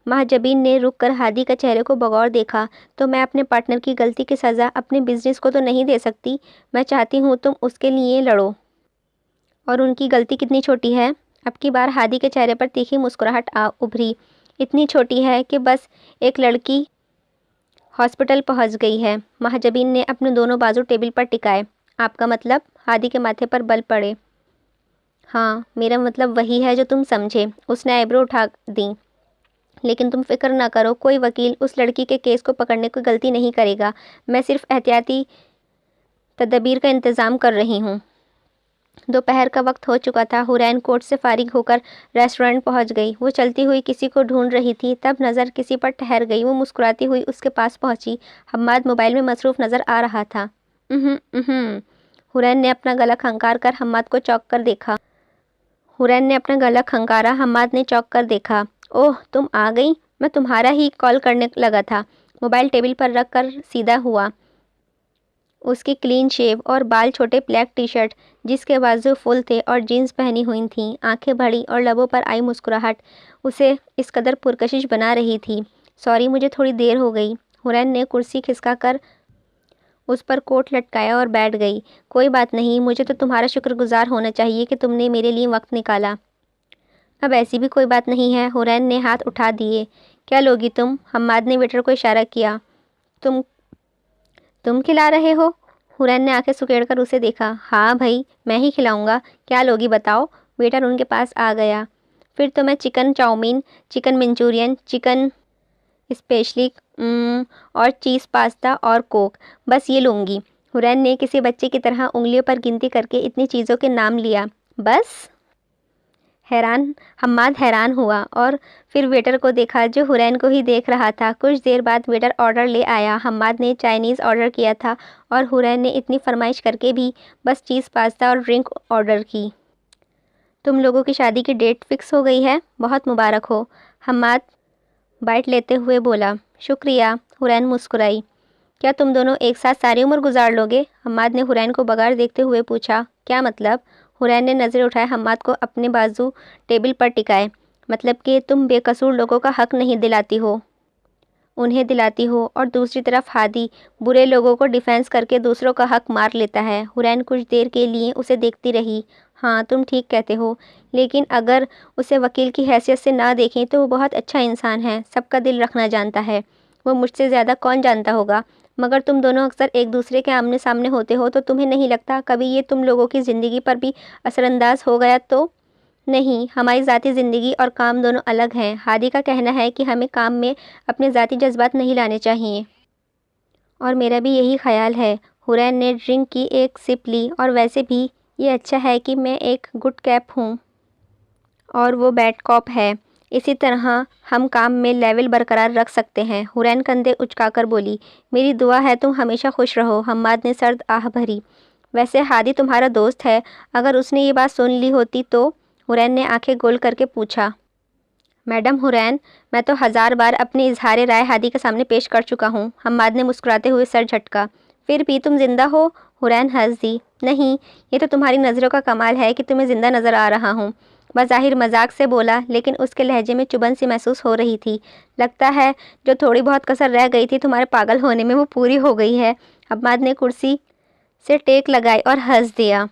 مہاجبین نے رک کر ہادی کے چہرے کو بغور دیکھا۔ تو میں اپنے پارٹنر کی غلطی کی سزا اپنے بزنس کو تو نہیں دے سکتی، میں چاہتی ہوں تم اس کے لیے لڑو۔ اور ان کی غلطی کتنی چھوٹی ہے؟ اب کی بار ہادی کے چہرے پر تیکھی مسکراہٹ ابھری۔ اتنی چھوٹی ہے کہ بس ایک لڑکی ہاسپٹل پہنچ گئی ہے۔ مہاجبین نے اپنے دونوں بازو ٹیبل پر ٹکائے۔ آپ کا مطلب؟ ہادی کے ماتھے پر بل پڑے۔ ہاں، میرا مطلب وہی ہے جو تم سمجھے۔ اس نے آئیبرو اٹھا دیں۔ لیکن تم فکر نہ کرو، کوئی وکیل اس لڑکی کے کیس کو پکڑنے کی غلطی نہیں کرے گا، میں صرف احتیاطی تدابیر کا انتظام کر رہی ہوں۔ دوپہر کا وقت ہو چکا تھا۔ حورین کورٹ سے فارغ ہو کر ریسٹورنٹ پہنچ گئی۔ وہ چلتی ہوئی کسی کو ڈھونڈ رہی تھی، تب نظر کسی پر ٹھہر گئی۔ وہ مسکراتی ہوئی اس کے پاس پہنچی۔ حماد موبائل میں مصروف نظر آ رہا تھا۔ حورین نے اپنا گلا کھنکار کر حماد کو چونک کر دیکھا۔ حورین نے اپنا گلا کھنکارا۔ حماد نے چونک کر دیکھا۔ اوہ، تم آ گئی، میں تمہارا ہی کال کرنے لگا تھا۔ موبائل ٹیبل پر رکھ کر سیدھا ہوا۔ اس کی کلین شیو اور بال چھوٹے بلیک ٹی شرٹ جس کے بازو فل تھے اور جینز پہنی ہوئی تھیں، آنکھیں بڑی اور لبوں پر آئی مسکراہٹ اسے اس قدر پرکشش بنا رہی تھی۔ سوری، مجھے تھوڑی دیر ہو گئی۔ حورین نے کرسی کھسکا کر اس پر کوٹ لٹکایا اور بیٹھ گئی۔ کوئی بات نہیں، مجھے تو تمہارا شکر گزار ہونا چاہیے کہ تم نے میرے لیے وقت نکالا۔ اب ایسی بھی کوئی بات نہیں ہے۔ حورین نے ہاتھ اٹھا دیے۔ کیا لوگی تم؟ حماد نے ویٹر کو اشارہ کیا۔ تم کھلا رہے ہو؟ حورین نے آنکھیں سکیڑ کر اسے دیکھا۔ ہاں بھائی، میں ہی کھلاؤں گا، کیا لوگی بتاؤ؟ ویٹر ان کے پاس آ گیا۔ پھر تو میں chicken chow mein, chicken Manchurian, chicken specially اور چیز پاستا اور کوک، بس یہ لوں گی۔ حورین نے کسی بچے کی طرح انگلیوں پر گنتی کر کے اتنی چیزوں کے نام لیا۔ بس؟ حماد حیران ہوا اور پھر ویٹر کو دیکھا جو حورین کو ہی دیکھ رہا تھا۔ کچھ دیر بعد ویٹر آرڈر لے آیا۔ حماد نے چائنیز آرڈر کیا تھا اور حورین نے اتنی فرمائش کر کے بھی بس چیز پاستا اور ڈرنک آرڈر کی۔ تم لوگوں کی شادی کی ڈیٹ فکس ہو گئی ہے، بہت مبارک ہو، حماد بائٹ لیتے ہوئے بولا۔ شکریہ، حورین مسکرائی۔ کیا تم دونوں ایک ساتھ ساری عمر گزار لوگے؟ حماد نے حورین کو بغیر دیکھتے ہوئے پوچھا۔ کیا مطلب؟ حورین نے نظریں اٹھائے حماد کو اپنے بازو ٹیبل پر ٹکائے۔ مطلب کہ تم بے قصور لوگوں کا حق نہیں دلاتی ہو، انہیں دلاتی ہو، اور دوسری طرف ہادی برے لوگوں کو ڈیفینس کر کے دوسروں کا حق مار لیتا ہے۔ حورین کچھ دیر کے لیے اسے دیکھتی رہی۔ ہاں تم ٹھیک کہتے ہو، لیکن اگر اسے وکیل کی حیثیت سے نہ دیکھیں تو وہ بہت اچھا انسان ہے، سب کا دل رکھنا جانتا ہے، وہ مجھ سے زیادہ کون جانتا ہوگا؟ مگر تم دونوں اکثر ایک دوسرے کے آمنے سامنے ہوتے ہو تو تمہیں نہیں لگتا کبھی یہ تم لوگوں کی زندگی پر بھی اثر انداز ہو گیا تو؟ نہیں، ہماری ذاتی زندگی اور کام دونوں الگ ہیں۔ ہادی کا کہنا ہے کہ ہمیں کام میں اپنے ذاتی جذبات نہیں لانے چاہیے، اور میرا بھی یہی خیال ہے۔ حورین نے ڈرنک کی ایک سپ لی۔ اور ویسے بھی یہ اچھا ہے کہ میں ایک گڈ کاپ ہوں اور وہ بیڈ کاپ ہے، اسی طرح ہم کام میں لیول برقرار رکھ سکتے ہیں۔ حورین کندھے اچکا کر بولی۔ میری دعا ہے تم ہمیشہ خوش رہو۔ حماد نے سرد آہ بھری۔ ویسے ہادی تمہارا دوست ہے، اگر اس نے یہ بات سن لی ہوتی تو؟ حورین نے آنکھیں گول کر کے پوچھا۔ میڈم حورین، میں تو 1000 بار اپنی اظہار رائے ہادی کے سامنے پیش کر چکا ہوں۔ حماد نے مسکراتے ہوئے سر جھٹکا۔ پھر بھی تم زندہ ہو؟ حورین ہنس دی۔ نہیں، یہ تو تمہاری نظروں کا کمال ہے کہ تمہیں زندہ نظر آ رہا ہوں۔ بظاہر مذاق سے بولا، لیکن اس کے لہجے میں چبھن سی محسوس ہو رہی تھی۔ لگتا ہے جو تھوڑی بہت کسر رہ گئی تھی تمہارے پاگل ہونے میں وہ پوری ہو گئی ہے۔ حماد نے کرسی سے ٹیک لگائی اور ہنس دیا۔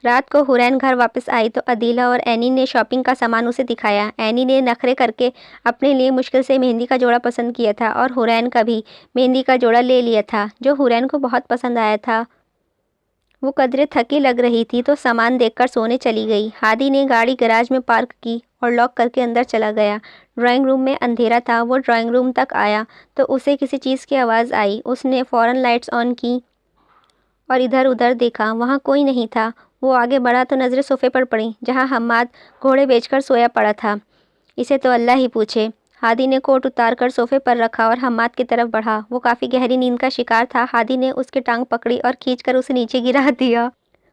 رات کو حورین گھر واپس آئی تو عدیلہ اور اینی نے شاپنگ کا سامان اسے دکھایا۔ اینی نے نخرے کر کے اپنے لیے مشکل سے مہندی کا جوڑا پسند کیا تھا اور حورین کا بھی مہندی کا جوڑا لے لیا تھا جو حورین کو بہت پسند آیا تھا۔ وہ قدرے تھکی لگ رہی تھی تو سامان دیکھ کر سونے چلی گئی۔ ہادی نے گاڑی گراج میں پارک کی اور لاک کر کے اندر چلا گیا۔ ڈرائنگ روم میں اندھیرا تھا۔ وہ ڈرائنگ روم تک آیا تو اسے کسی چیز کی آواز آئی۔ اس نے فوراً لائٹس آن کی اور ادھر ادھر دیکھا، وہاں کوئی نہیں تھا۔ وہ آگے بڑھا تو نظریں صوفے پر پڑیں جہاں حماد گھوڑے بیچ کر سویا پڑا تھا۔ اسے تو اللہ ہی پوچھے۔ ہادی نے کوٹ اتار کر صوفے پر رکھا اور حماد کی طرف بڑھا۔ وہ کافی گہری نیند کا شکار تھا۔ ہادی نے اس کی ٹانگ پکڑی اور کھینچ کر اسے نیچے گرا دیا۔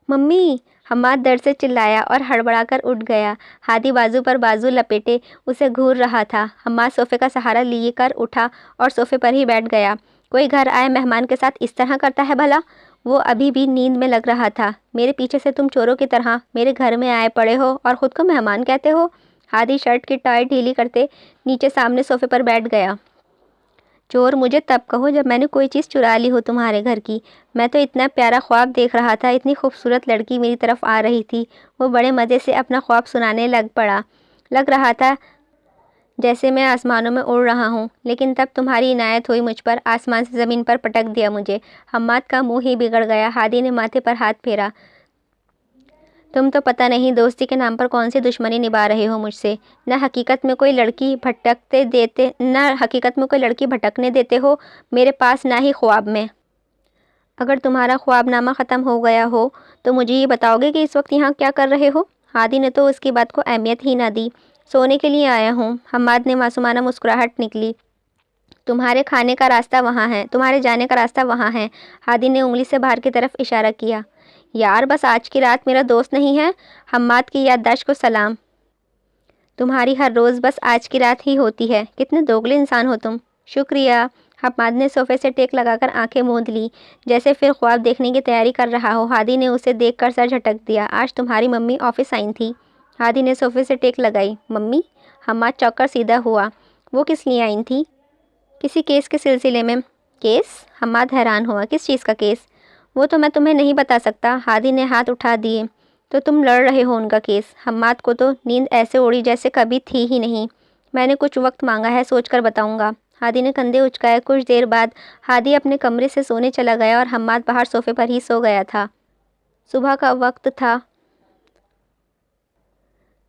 ممی! حماد درد سے چلایا اور ہڑبڑا کر اٹھ گیا۔ ہادی بازو پر بازو لپیٹے اسے گھور رہا تھا۔ حماد صوفے کا سہارا لیے کر اٹھا اور صوفے پر ہی بیٹھ گیا۔ کوئی گھر آئے مہمان کے ساتھ اس طرح کرتا ہے بھلا؟ وہ ابھی بھی نیند میں لگ رہا تھا۔ میرے پیچھے سے تم چوروں کی طرح میرے گھر میں آئے پڑے ہو اور خود کو مہمان کہتے ہو؟ ہادی شرٹ کی ٹائی ڈھیلی کرتے نیچے سامنے صوفے پر بیٹھ گیا۔ چور مجھے تب کہو جب میں نے کوئی چیز چرا لی ہو تمہارے گھر کی۔ میں تو اتنا پیارا خواب دیکھ رہا تھا، اتنی خوبصورت لڑکی میری طرف آ رہی تھی۔ وہ بڑے مزے سے اپنا خواب سنانے لگ پڑا۔ لگ رہا تھا جیسے میں آسمانوں میں اڑ رہا ہوں، لیکن تب تمہاری عنایت ہوئی مجھ پر، آسمان سے زمین پر پٹک دیا مجھے۔ حماد کا منہ ہی بگڑ گیا۔ ہادی نے ماتھے پر ہاتھ پھیرا۔ تم تو پتہ نہیں دوستی کے نام پر کون سی دشمنی نبھا رہے ہو مجھ سے۔ نہ حقیقت میں کوئی لڑکی بھٹکنے دیتے ہو میرے پاس، نہ ہی خواب میں۔ اگر تمہارا خواب نامہ ختم ہو گیا ہو تو مجھے یہ بتاؤ گے کہ اس وقت یہاں کیا کر رہے ہو؟ ہادی نے تو اس کی بات کو اہمیت ہی نہ دی۔ سونے کے لیے آیا ہوں۔ حماد نے معصومانہ مسکراہٹ نکلی۔ تمہارے جانے کا راستہ وہاں ہے۔ ہادی نے انگلی سے باہر کی طرف اشارہ کیا۔ یار بس آج کی رات میرا دوست نہیں ہے؟ حماد کی یادداشت کو سلام۔ تمہاری ہر روز بس آج کی رات ہی ہوتی ہے، کتنے دوگلے انسان ہو تم۔ شکریہ۔ حماد نے صوفے سے ٹیک لگا کر آنکھیں موند لی جیسے پھر خواب دیکھنے کی تیاری کر رہا ہو۔ ہادی نے اسے دیکھ کر سر جھٹک دیا۔ آج تمہاری ممی آفس آئی تھی؟ ہادی نے صوفے سے ٹیک لگائی۔ ممی؟ حماد چونک کر سیدھا ہوا۔ وہ کس لیے آئی تھی؟ کسی کیس کے سلسلے میں۔ کیس؟ حماد حیران ہوا۔ کس چیز کا کیس؟ وہ تو میں تمہیں نہیں بتا سکتا۔ ہادی نے ہاتھ اٹھا دیے۔ تو تم لڑ رہے ہو ان کا کیس؟ حماد کو تو نیند ایسے اڑی جیسے کبھی تھی ہی نہیں۔ میں نے کچھ وقت مانگا ہے، سوچ کر بتاؤں گا۔ ہادی نے کندھے اچکائے۔ کچھ دیر بعد ہادی اپنے کمرے سے سونے چلا گیا اور حماد باہر صوفے پر ہی سو گیا تھا۔ صبح کا وقت تھا۔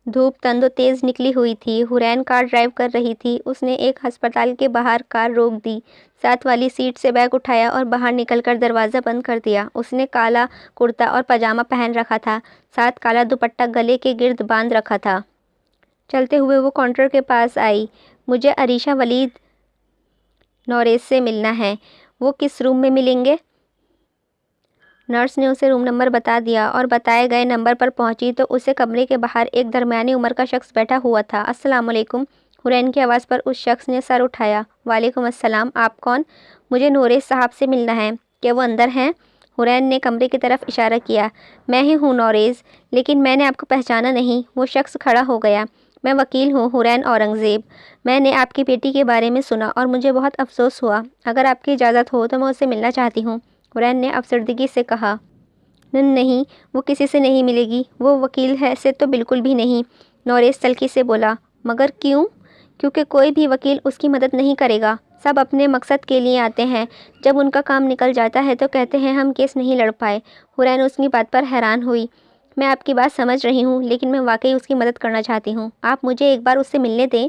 دھوپ تند و تیز نکلی ہوئی تھی۔ حورین کار ڈرائیو کر رہی تھی۔ اس نے ایک ہسپتال کے باہر کار روک دی، ساتھ والی سیٹ سے بیگ اٹھایا اور باہر نکل کر دروازہ بند کر دیا۔ اس نے کالا کرتا اور پاجامہ پہن رکھا تھا، ساتھ کالا دوپٹہ گلے کے گرد باندھ رکھا تھا۔ چلتے ہوئے وہ کاؤنٹر کے پاس آئی۔ مجھے عریشہ ولید نوریز سے ملنا ہے۔ وہ کس روم میں ملیں گے؟ نرس نے اسے روم نمبر بتا دیا اور بتائے گئے نمبر پر پہنچی تو اسے کمرے کے باہر ایک درمیانی عمر کا شخص بیٹھا ہوا تھا۔ السلام علیکم۔ حرین کی آواز پر اس شخص نے سر اٹھایا۔ وعلیکم السلام، آپ کون؟ مجھے نوریز صاحب سے ملنا ہے۔ کیا وہ اندر ہیں؟ حرین نے کمرے کی طرف اشارہ کیا۔ میں ہی ہوں نوریز، لیکن میں نے آپ کو پہچانا نہیں۔ وہ شخص کھڑا ہو گیا۔ میں وکیل ہوں حرین اورنگزیب۔ میں نے آپ کی بیٹی کے بارے میں سنا اور مجھے بہت افسوس ہوا۔ اگر آپ کی اجازت ہو تو میں اس سے ملنا چاہتی ہوں۔ حرین نے افسردگی سے کہا۔ نہیں، وہ کسی سے نہیں ملے گی۔ وہ وکیل ہے سے تو بالکل بھی نہیں۔ نوریز تلخی سے بولا۔ مگر کیوں؟ کیونکہ کوئی بھی وکیل اس کی مدد نہیں کرے گا۔ سب اپنے مقصد کے لیے آتے ہیں، جب ان کا کام نکل جاتا ہے تو کہتے ہیں ہم کیس نہیں لڑ پائے۔ حرین اس کی بات پر حیران ہوئی۔ میں آپ کی بات سمجھ رہی ہوں، لیکن میں واقعی اس کی مدد کرنا چاہتی ہوں۔ آپ مجھے ایک بار اس سے ملنے دیں۔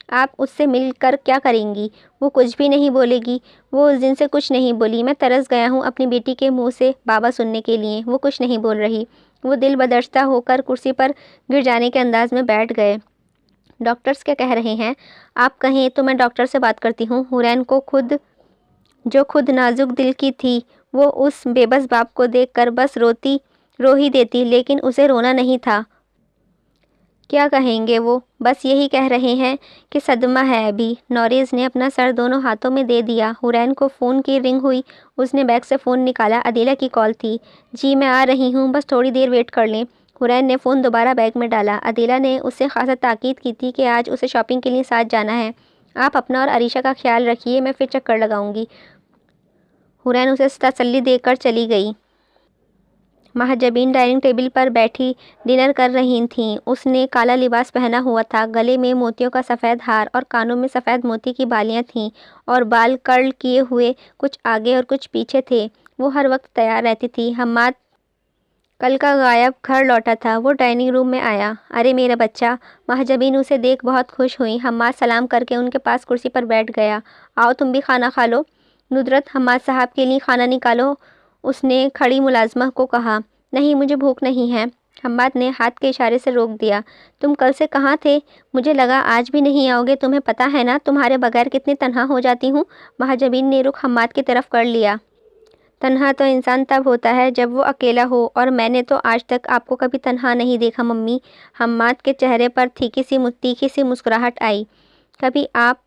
آپ اس سے مل کر کیا کریں گی؟ وہ کچھ بھی نہیں بولے گی۔ وہ اس دن سے کچھ نہیں بولی۔ میں ترس گیا ہوں اپنی بیٹی کے منہ سے بابا سننے کے لیے۔ وہ کچھ نہیں بول رہی۔ وہ دل بدرشتہ ہو کر کرسی پر گر جانے کے انداز میں بیٹھ گئے۔ ڈاکٹرز کیا کہہ رہے ہیں؟ آپ کہیں تو میں ڈاکٹر سے بات کرتی ہوں۔ حرین کو جو خود نازک دل کی تھی، وہ اس بے بس باپ کو دیکھ کر بس رو ہی دیتی، لیکن اسے رونا نہیں تھا۔ کیا کہیں گے وہ؟ بس یہی کہہ رہے ہیں کہ صدمہ ہے ابھی۔ نوریز نے اپنا سر دونوں ہاتھوں میں دے دیا۔ حرین کو فون کی رنگ ہوئی۔ اس نے بیگ سے فون نکالا۔ عدیلہ کی کال تھی۔ جی میں آ رہی ہوں، بس تھوڑی دیر ویٹ کر لیں۔ حرین نے فون دوبارہ بیگ میں ڈالا۔ عدیلہ نے اسے خاصا تاکید کی تھی کہ آج اسے شاپنگ کے لیے ساتھ جانا ہے۔ آپ اپنا اور عریشہ کا خیال رکھیے، میں پھر چکر لگاؤں گی۔ حرین اسے تسلی دے کر چلی گئی۔ محجبین ڈائننگ ٹیبل پر بیٹھی ڈنر کر رہی تھیں۔ اس نے کالا لباس پہنا ہوا تھا۔ گلے میں موتیوں کا سفید ہار اور کانوں میں سفید موتی کی بالیاں تھیں اور بال کرل کیے ہوئے کچھ آگے اور کچھ پیچھے تھے۔ وہ ہر وقت تیار رہتی تھی۔ حماد کل کا غائب گھر لوٹا تھا۔ وہ ڈائننگ روم میں آیا۔ ارے میرا بچہ! محجبین اسے دیکھ بہت خوش ہوئیں۔ حماد سلام کر کے ان کے پاس کرسی پر بیٹھ گیا۔ آؤ تم بھی کھانا کھا لو۔ ندرت حماد صاحب کے لیے کھانا نکالو، اس نے کھڑی ملازمہ کو کہا۔ نہیں، مجھے بھوک نہیں ہے۔ حماد نے ہاتھ کے اشارے سے روک دیا۔ تم کل سے کہاں تھے؟ مجھے لگا آج بھی نہیں آؤ گے۔ تمہیں پتہ ہے نا تمہارے بغیر کتنی تنہا ہو جاتی ہوں۔ محجبین نے رخ حماد کی طرف کر لیا۔ تنہا تو انسان تب ہوتا ہے جب وہ اکیلا ہو، اور میں نے تو آج تک آپ کو کبھی تنہا نہیں دیکھا ممی۔ حماد کے چہرے پر تیکھی سی مسکراہٹ آئی۔ کبھی آپ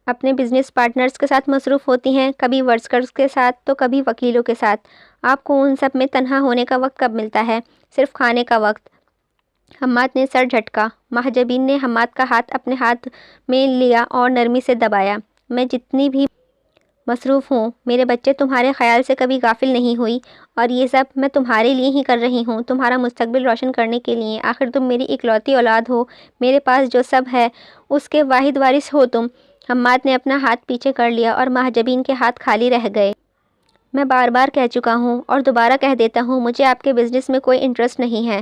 اپنے بزنس پارٹنرز کے ساتھ مصروف ہوتی ہیں، کبھی ورکرز کے ساتھ تو کبھی وکیلوں کے ساتھ۔ آپ کو ان سب میں تنہا ہونے کا وقت کب ملتا ہے؟ صرف کھانے کا وقت۔ حماد نے سر جھٹکا۔ محجبین نے حماد کا ہاتھ اپنے ہاتھ میں لیا اور نرمی سے دبایا۔ میں جتنی بھی مصروف ہوں، میرے بچے تمہارے خیال سے کبھی غافل نہیں ہوئی، اور یہ سب میں تمہارے لیے ہی کر رہی ہوں، تمہارا مستقبل روشن کرنے کے لیے۔ آخر تم میری اکلوتی اولاد ہو، میرے پاس جو سب ہے اس کے واحد وارث ہو تم۔ حماد نے اپنا ہاتھ پیچھے کر لیا اور محجبین کے ہاتھ خالی رہ گئے۔ میں بار بار کہہ چکا ہوں اور دوبارہ کہہ دیتا ہوں، مجھے آپ کے بزنس میں کوئی انٹرسٹ نہیں ہے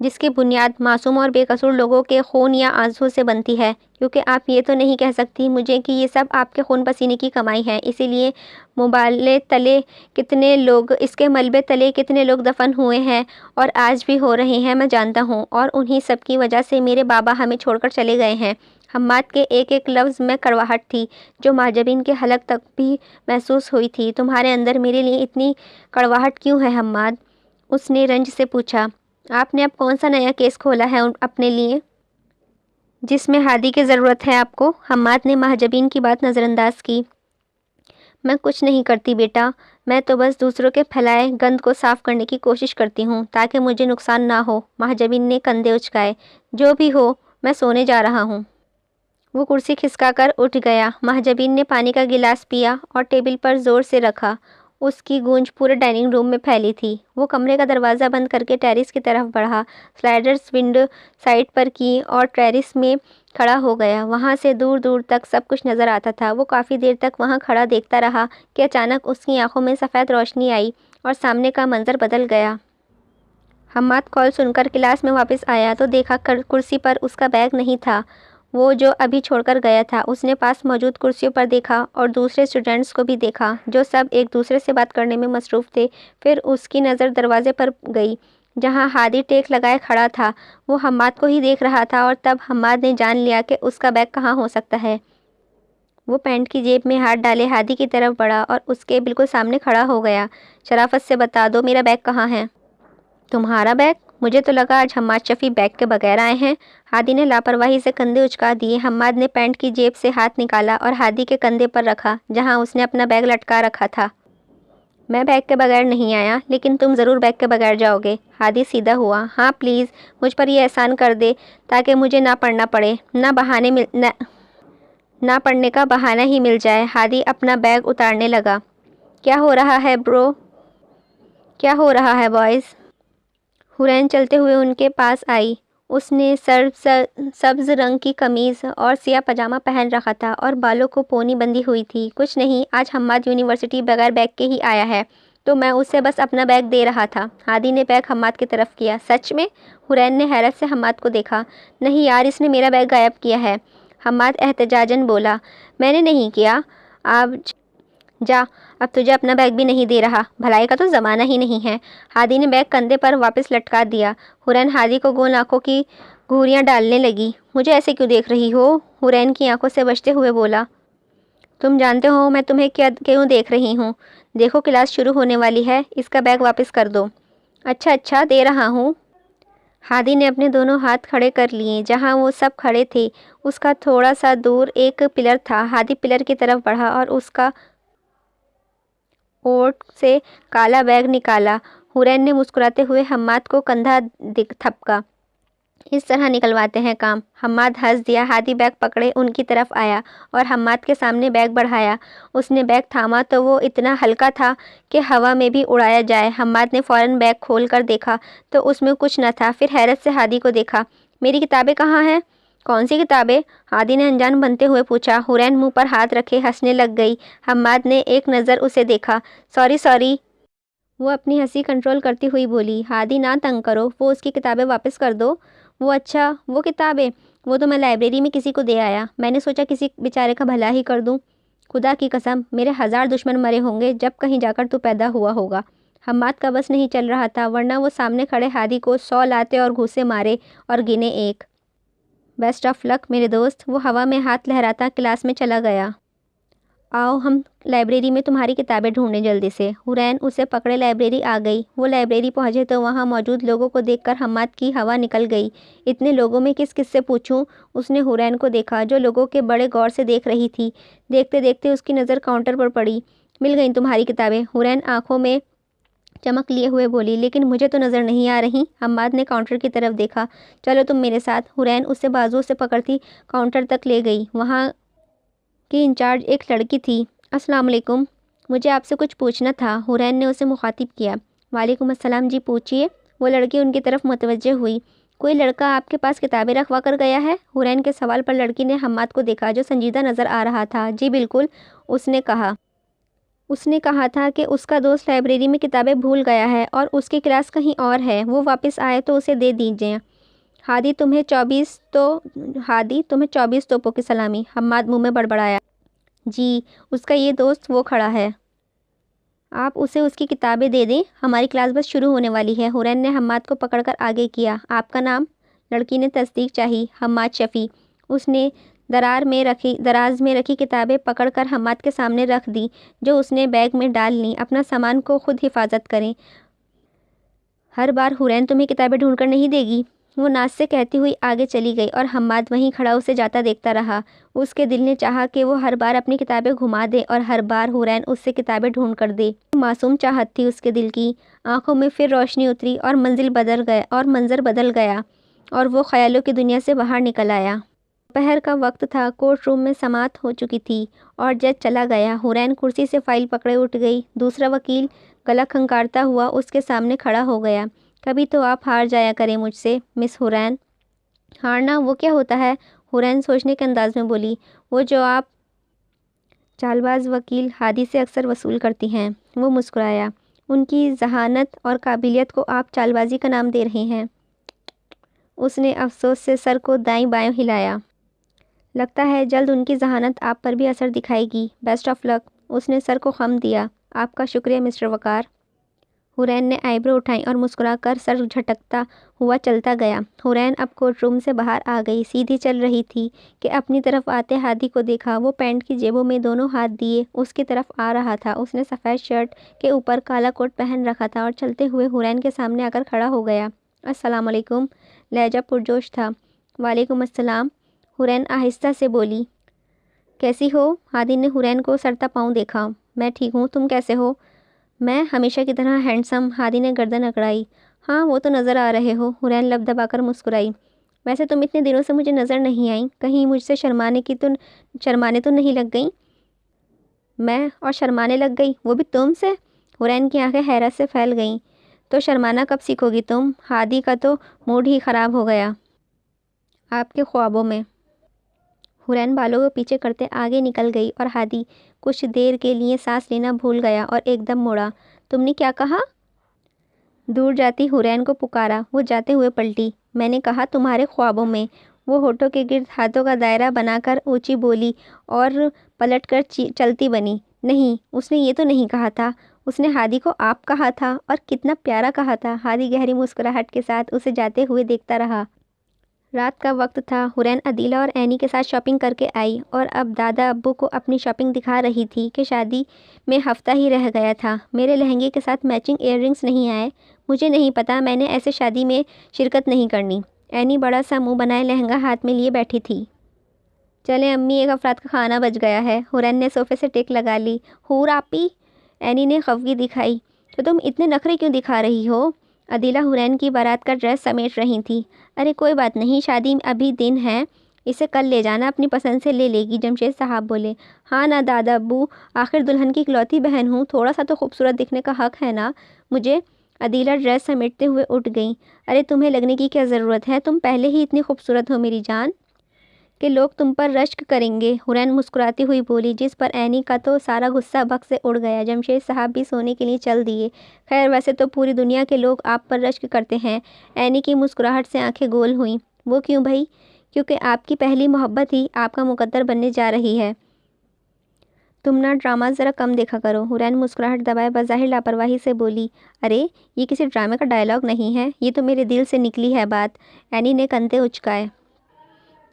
جس کی بنیاد معصوم اور بے قصور لوگوں کے خون یا آنسوں سے بنتی ہے، کیونکہ آپ یہ تو نہیں کہہ سکتی مجھے کہ یہ سب آپ کے خون پسینے کی کمائی ہے۔ اسی لیے اس کے ملبے تلے کتنے لوگ دفن ہوئے ہیں اور آج بھی ہو رہے ہیں میں جانتا ہوں، اور انہی سب کی وجہ سے میرے بابا ہمیں چھوڑ کر چلے گئے ہیں۔ حماد کے ایک ایک لفظ میں کڑواہٹ تھی جو محجبین کے حلق تک بھی محسوس ہوئی تھی۔ تمہارے اندر میرے لیے اتنی کڑواہٹ کیوں ہے حماد؟ اس نے رنج سے پوچھا۔ آپ نے اب کون سا نیا کیس کھولا ہے اپنے لیے جس میں ہادی کی ضرورت ہے آپ کو؟ حماد نے محجبین کی بات نظر انداز کی۔ میں کچھ نہیں کرتی بیٹا، میں تو بس دوسروں کے پھیلائے گند کو صاف کرنے کی کوشش کرتی ہوں تاکہ مجھے نقصان نہ ہو۔ محجبین نے کندھے اچکائے۔ جو بھی ہو، میں سونے جا رہا ہوں۔ وہ کرسی کھسکا کر اٹھ گیا۔ محجبین نے پانی کا گلاس پیا اور ٹیبل پر زور سے رکھا۔ اس کی گونج پورے ڈائننگ روم میں پھیلی تھی۔ وہ کمرے کا دروازہ بند کر کے ٹیرس کی طرف بڑھا، سلائڈرز ونڈو سائڈ پر کی اور ٹیرس میں کھڑا ہو گیا۔ وہاں سے دور دور تک سب کچھ نظر آتا تھا۔ وہ کافی دیر تک وہاں کھڑا دیکھتا رہا کہ اچانک اس کی آنکھوں میں سفید روشنی آئی اور سامنے کا منظر بدل گیا۔ حماد کال سن کر کلاس میں واپس آیا تو دیکھا کرسی پر اس کا بیگ نہیں تھا، وہ جو ابھی چھوڑ کر گیا تھا۔ اس نے پاس موجود کرسیوں پر دیکھا اور دوسرے اسٹوڈنٹس کو بھی دیکھا جو سب ایک دوسرے سے بات کرنے میں مصروف تھے۔ پھر اس کی نظر دروازے پر گئی جہاں ہادی ٹیک لگائے کھڑا تھا وہ حماد کو ہی دیکھ رہا تھا، اور تب حماد نے جان لیا کہ اس کا بیگ کہاں ہو سکتا ہے۔ وہ پینٹ کی جیب میں ہاتھ ڈالے ہادی کی طرف بڑھا اور اس کے بالکل سامنے کھڑا ہو گیا۔ شرافت سے بتا دو میرا بیگ کہاں ہے؟ تمہارا بیگ؟ مجھے تو لگا آج حماد شفیع بیگ کے بغیر آئے ہیں۔ ہادی نے لاپرواہی سے کندھے اچکا دیے۔ حماد نے پینٹ کی جیب سے ہاتھ نکالا اور ہادی کے کندھے پر رکھا جہاں اس نے اپنا بیگ لٹکا رکھا تھا۔ میں بیگ کے بغیر نہیں آیا، لیکن تم ضرور بیگ کے بغیر جاؤ گے۔ ہادی سیدھا ہوا۔ ہاں پلیز مجھ پر یہ احسان کر دے تاکہ مجھے نہ پڑھنا پڑے، نہ پڑھنے کا بہانہ ہی مل جائے۔ ہادی اپنا بیگ اتارنے لگا۔ کیا ہو رہا ہے برو؟ کیا ہو رہا ہے بوائز؟ حورین چلتے ہوئے ان کے پاس آئی۔ اس نے سبز رنگ کی قمیض اور سیاہ پاجامہ پہن رکھا تھا اور بالوں کو پونی بندھی ہوئی تھی۔ کچھ نہیں، آج حماد یونیورسٹی بغیر بیگ کے ہی آیا ہے، تو میں اسے بس اپنا بیگ دے رہا تھا۔ ہادی نے بیگ حماد کی طرف کیا۔ سچ میں؟ حورین نے حیرت سے حماد کو دیکھا۔ نہیں یار، اس نے میرا بیگ غائب کیا ہے، حماد احتجاجاً بولا۔ میں نے نہیں کیا۔ اب جا، اب تجھے اپنا بیگ بھی نہیں دے رہا، بھلائی کا تو زمانہ ہی نہیں ہے۔ ہادی نے بیگ کندھے پر واپس لٹکا دیا۔ حورین ہادی کو گول آنکھوں کی گھوریاں ڈالنے لگی۔ مجھے ایسے کیوں دیکھ رہی ہو؟ حورین کی آنکھوں سے بچتے ہوئے بولا۔ تم جانتے ہو میں تمہیں کیوں دیکھ رہی ہوں؟ دیکھو کلاس شروع ہونے والی ہے، اس کا بیگ واپس کر دو۔ اچھا دے رہا ہوں۔ ہادی نے اپنے دونوں ہاتھ کھڑے کر لیے جہاں وہ سب کھڑے تھے۔ اس کا تھوڑا سا دور ایک پلر تھا۔ ہادی پلر کی طرف بڑھا اور اس کا اوٹ سے کالا بیگ نکالا۔ حورین نے مسکراتے ہوئے حماد کو کندھا تھپکا۔ اس طرح نکلواتے ہیں کام۔ حماد ہنس دیا۔ ہادی بیگ پکڑے ان کی طرف آیا اور حماد کے سامنے بیگ بڑھایا۔ اس نے بیگ تھاما تو وہ اتنا ہلکا تھا کہ ہوا میں بھی اڑایا جائے۔ حماد نے فوراً بیگ کھول کر دیکھا تو اس میں کچھ نہ تھا، پھر حیرت سے ہادی کو دیکھا۔ میری کتابیں کہاں ہیں؟ کون سی کتابیں؟ ہادی نے انجان بنتے ہوئے پوچھا۔ حورین منہ پر ہاتھ رکھے ہنسنے لگ گئی۔ حماد نے ایک نظر اسے دیکھا۔ سوری۔ وہ اپنی ہنسی کنٹرول کرتی ہوئی بولی۔ ہادی نہ تنگ کرو، وہ اس کی کتابیں واپس کر دو۔ وہ اچھا، وہ کتابیں؟ وہ تو میں لائبریری میں کسی کو دے آیا، میں نے سوچا کسی بیچارے کا بھلا ہی کر دوں۔ خدا کی قسم میرے 1000 دشمن مرے ہوں گے جب کہیں جا کر تو پیدا ہوا ہوگا۔ حماد کا بس نہیں چل رہا تھا، ورنہ وہ سامنے کھڑے ہادی کو 100 لاتے اور گھوسے مارے اور گنے 1۔ بیسٹ آف لک میرے دوست۔ وہ ہوا میں ہاتھ لہراتا کلاس میں چلا گیا۔ آؤ ہم لائبریری میں تمہاری کتابیں ڈھونڈیں جلدی سے۔ حورین اسے پکڑے لائبریری آ گئی۔ وہ لائبریری پہنچے تو وہاں موجود لوگوں کو دیکھ کر حماد کی ہوا نکل گئی۔ اتنے لوگوں میں کس سے پوچھوں؟ اس نے حورین کو دیکھا جو لوگوں کے بڑے غور سے دیکھ رہی تھی۔ دیکھتے دیکھتے اس کی نظر کاؤنٹر پر پڑی۔ مل گئیں تمہاری کتابیں؟ حورین آنکھوں میں چمک لیے ہوئے بولی۔ لیکن مجھے تو نظر نہیں آ رہی۔ حماد نے کاؤنٹر کی طرف دیکھا۔ چلو تم میرے ساتھ۔ حورین اسے بازو سے پکڑتی کاؤنٹر تک لے گئی۔ وہاں کی انچارج ایک لڑکی تھی۔ السلام علیکم، مجھے آپ سے کچھ پوچھنا تھا۔ حورین نے اسے مخاطب کیا۔ وعلیکم السلام، جی پوچھئے۔ وہ لڑکی ان کی طرف متوجہ ہوئی۔ کوئی لڑکا آپ کے پاس کتابیں رکھوا کر گیا ہے؟ حورین کے سوال پر لڑکی نے حماد کو دیکھا جو سنجیدہ نظر آ رہا تھا۔ جی بالکل، اس نے کہا تھا کہ اس کا دوست لائبریری میں کتابیں بھول گیا ہے اور اس کی کلاس کہیں اور ہے، وہ واپس آئے تو اسے دے دیجئے۔ ہادی تمہیں 24 توپوں کی سلامی۔ حماد منہ میں بڑبڑایا۔ جی، اس کا یہ دوست وہ کھڑا ہے، آپ اسے اس کی کتابیں دے دیں، ہماری کلاس بس شروع ہونے والی ہے۔ حورین نے حماد کو پکڑ کر آگے کیا۔ آپ کا نام؟ لڑکی نے تصدیق چاہی۔ حماد شفیع۔ اس نے دراز میں رکھی کتابیں پکڑ کر حماد کے سامنے رکھ دی جو اس نے بیگ میں ڈال لیں۔ اپنا سامان کو خود حفاظت کریں، ہر بار حورین تمہیں کتابیں ڈھونڈ کر نہیں دے گی۔ وہ ناز سے کہتی ہوئی آگے چلی گئی اور حماد وہیں کھڑا اسے جاتا دیکھتا رہا۔ اس کے دل نے چاہا کہ وہ ہر بار اپنی کتابیں گھما دے اور ہر بار حورین اس سے کتابیں ڈھونڈ کر دے۔ معصوم چاہت تھی اس کے دل کی۔ آنکھوں میں پھر روشنی اتری اور منظر بدل گیا اور وہ خیالوں کی دنیا سے باہر نکل آیا۔ دوپہر کا وقت تھا۔ کورٹ روم میں سماعت ہو چکی تھی اور جج چلا گیا۔ حورین کرسی سے فائل پکڑے اٹھ گئی۔ دوسرا وکیل گلا کھنکارتا ہوا اس کے سامنے کھڑا ہو گیا۔ کبھی تو آپ ہار جایا کریں مجھ سے مس حورین۔ ہارنا وہ کیا ہوتا ہے؟ حورین سوچنے کے انداز میں بولی۔ وہ جو آپ چالباز وکیل ہادی سے اکثر وصول کرتی ہیں۔ وہ مسکرایا۔ ان کی ذہانت اور قابلیت کو آپ چالبازی کا نام دے رہے ہیں؟ اس نے افسوس سے سر کو دائیں بائیں ہلایا۔ لگتا ہے جلد ان کی ذہانت آپ پر بھی اثر دکھائے گی۔ بیسٹ آف لک۔ اس نے سر کو خم دیا۔ آپ کا شکریہ مسٹر وقار۔ हुरैन ने आईब्रो उठाई और मुस्कुराकर सर झटकता हुआ चलता गया। हुरैन अब कोर्ट रूम से बाहर आ गई, सीधी चल रही थी कि अपनी तरफ आते हादी को देखा। वो पैंट की जेबों में दोनों हाथ दिए उसकी तरफ आ रहा था। उसने सफ़ेद शर्ट के ऊपर काला कोट पहन रखा था और चलते हुए हुरैन के सामने आकर खड़ा हो गया। अस्सलाम वालेकुम, लहजा पुरजोश था। वालेकुम अस्सलाम, हुरैन आहिस्ता से बोली। कैसी हो? हादी ने हुरैन को सरता पाँव देखा। मैं ठीक हूँ, तुम कैसे हो? मैं हमेशा की तरह हैंडसम, हादी ने गर्दन अकड़ाई। हाँ, वो तो नज़र आ रहे हो, हुरैन लब दबाकर मुस्कुराई। वैसे तुम इतने दिनों से मुझे नज़र नहीं आई, कहीं मुझसे शर्माने तो नहीं लग गई? मैं और शर्माने लग गई, वो भी तुमसे? हुरैन की आंखें हैरत से फैल गईं। तो शर्माना कब सीखोगी तुम? हादी का तो मूड ही ख़राब हो गया। आपके ख्वाबों में। हुरैन बालों को पीछे करते आगे निकल गई और हादी कुछ देर के लिए सांस लेना भूल गया और एकदम मुड़ा। तुमने क्या कहा? दूर जाती हुरैन को पुकारा। वो जाते हुए पलटी। मैंने कहा तुम्हारे ख्वाबों में। वो होठों के गिर्द हाथों का दायरा बनाकर ऊंची बोली और पलटकर चलती बनी। नहीं, उसने ये तो नहीं कहा था। उसने हादी को आप कहा था, और कितना प्यारा कहा था। हादी गहरी मुस्कुराहट के साथ उसे जाते हुए देखता रहा। रात का वक्त था। हुरैन अदीला और एनी के साथ शॉपिंग करके आई और अब दादा अब्बू को अपनी शॉपिंग दिखा रही थी कि शादी में हफ्ता ही रह गया था। मेरे लहंगे के साथ मैचिंग इयररिंग्स नहीं आए। मुझे नहीं पता, मैंने ऐसे शादी में शिरकत नहीं करनी। एनी बड़ा सा मुंह बनाए लहंगा हाथ में लिए बैठी थी। चलें अम्मी, एक अफराद का खाना बच गया है। हुरैन ने सोफे से टेक लगा ली। हूर आपी, एनी ने खफगी दिखाई। तो तुम इतने नखरे क्यों दिखा रही हो? अदीला हुरैन की बारात का ड्रेस समेट रही थी। अरे कोई बात नहीं, शादी अभी दिन है, इसे कल ले जाना, अपनी पसंद से ले लेगी, जमशेद साहब बोले। हाँ ना दादा अब्बू, आखिर दुल्हन की इकलौती बहन हूँ, थोड़ा सा तो खूबसूरत दिखने का हक है ना मुझे। अदीला ड्रेस समेटते हुए उठ गई। अरे तुम्हें लगने की क्या ज़रूरत है, तुम पहले ही इतनी खूबसूरत हो मेरी जान कि लोग तुम पर रश्क करेंगे। हुरैन मुस्कुराती हुई बोली, जिस पर एनी का तो सारा गुस्सा भग से उड़ गया। जमशेद साहब भी सोने के लिए चल दिए। खैर, वैसे तो पूरी दुनिया के लोग आप पर रश्क करते हैं। एनी की मुस्कुराहट से आंखें गोल हुईं। वो क्यों भाई? क्योंकि आपकी पहली मोहब्बत ही आपका मुकद्दर बनने जा रही है। तुम ना ड्रामा ज़रा कम देखा करो। हुरैन मुस्कुराहट दबाए बज़ाहिर लापरवाही से बोली। अरे ये किसी ड्रामे का डायलॉग नहीं है, ये तो मेरे दिल से निकली है बात। एनी ने कंधे उचकाए।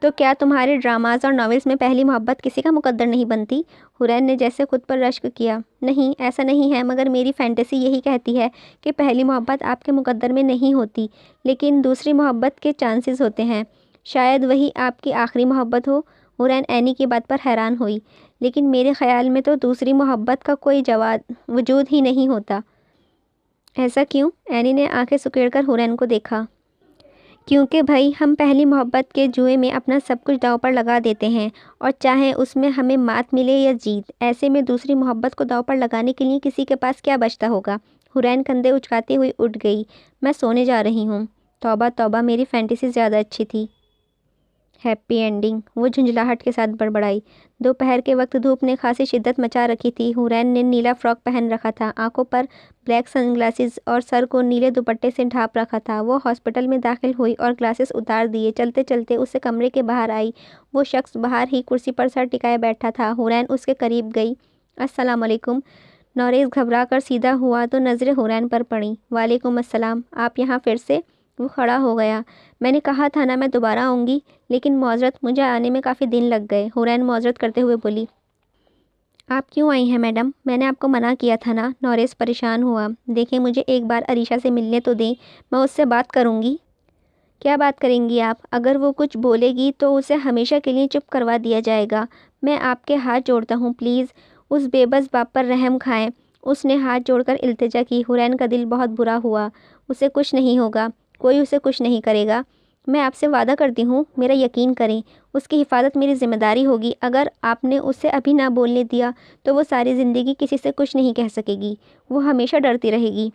तो क्या तुम्हारे ड्रामाज और नॉवेल्स में पहली मोहब्बत किसी का मुकद्दर नहीं बनती? हुरैन ने जैसे खुद पर रश्क किया। नहीं, ऐसा नहीं है, मगर मेरी फैंटेसी यही कहती है कि पहली मोहब्बत आपके मुकद्दर में नहीं होती, लेकिन दूसरी मोहब्बत के चांसेस होते हैं। शायद वही आपकी आखिरी मोहब्बत हो। हुरैन एनी की बात पर हैरान हुई। लेकिन मेरे ख्याल में तो दूसरी मोहब्बत का कोई वजूद ही नहीं होता। ऐसा क्यों? एनी ने आंखें सुकेड़कर हुरैन को देखा। क्योंकि भाई हम पहली मोहब्बत के जुए में अपना सब कुछ दांव पर लगा देते हैं, और चाहे उसमें हमें मात मिले या जीत, ऐसे में दूसरी मोहब्बत को दांव पर लगाने के लिए किसी के पास क्या बचता होगा? हुरैन कंधे उचकाते हुए उठ गई। मैं सोने जा रही हूँ। तौबा तौबा, मेरी फैंटेसी ज़्यादा अच्छी थी। हैप्पी एंडिंग, वो झुंझलाहट के साथ बड़बड़ाई। दोपहर के वक्त धूप ने खासी शिद्दत मचा रखी थी। हुरैन ने नीला फ्रॉक पहन रखा था, आंखों पर ब्लैक सनग्लासेस और सर को नीले दुपट्टे से ढाँप रखा था। वो हॉस्पिटल में दाखिल हुई और ग्लासेस उतार दिए। चलते चलते उसे कमरे के बाहर आई। वो शख्स बाहर ही कुर्सी पर सर टिकाए बैठा था। हुरैन उसके करीब गई। अस्सलाम वालेकुम। नौरेज़ घबरा कर सीधा हुआ तो नज़रें हुरैन पर पड़ी। वालेकुम अस्सलाम, आप यहाँ फिर से? वो खड़ा हो गया। मैंने कहा था ना मैं दोबारा आऊँगी, लेकिन मौजरत, मुझे आने में काफ़ी दिन लग गए। हुरैन मौजरत करते हुए बोली। आप क्यों आई हैं मैडम? मैंने आपको मना किया था ना। नौरेज़ परेशान हुआ। देखें, मुझे एक बार अरीशा से मिलने तो दें, मैं उससे बात करूँगी। क्या बात करेंगी आप? अगर वो कुछ बोलेगी तो उसे हमेशा के लिए चुप करवा दिया जाएगा। मैं आपके हाथ जोड़ता हूँ, प्लीज़ उस बेबस बाप पर रहम खाएं। उसने हाथ जोड़कर इल्तिजा की। हुरैन का दिल बहुत बुरा हुआ। उसे कुछ नहीं होगा, कोई उसे कुछ नहीं करेगा। मैं आपसे वादा करती हूँ, मेरा यकीन करें, उसकी हिफाजत मेरी जिम्मेदारी होगी। अगर आपने उसे अभी ना बोलने दिया तो वो सारी ज़िंदगी किसी से कुछ नहीं कह सकेगी। वो हमेशा डरती रहेगी।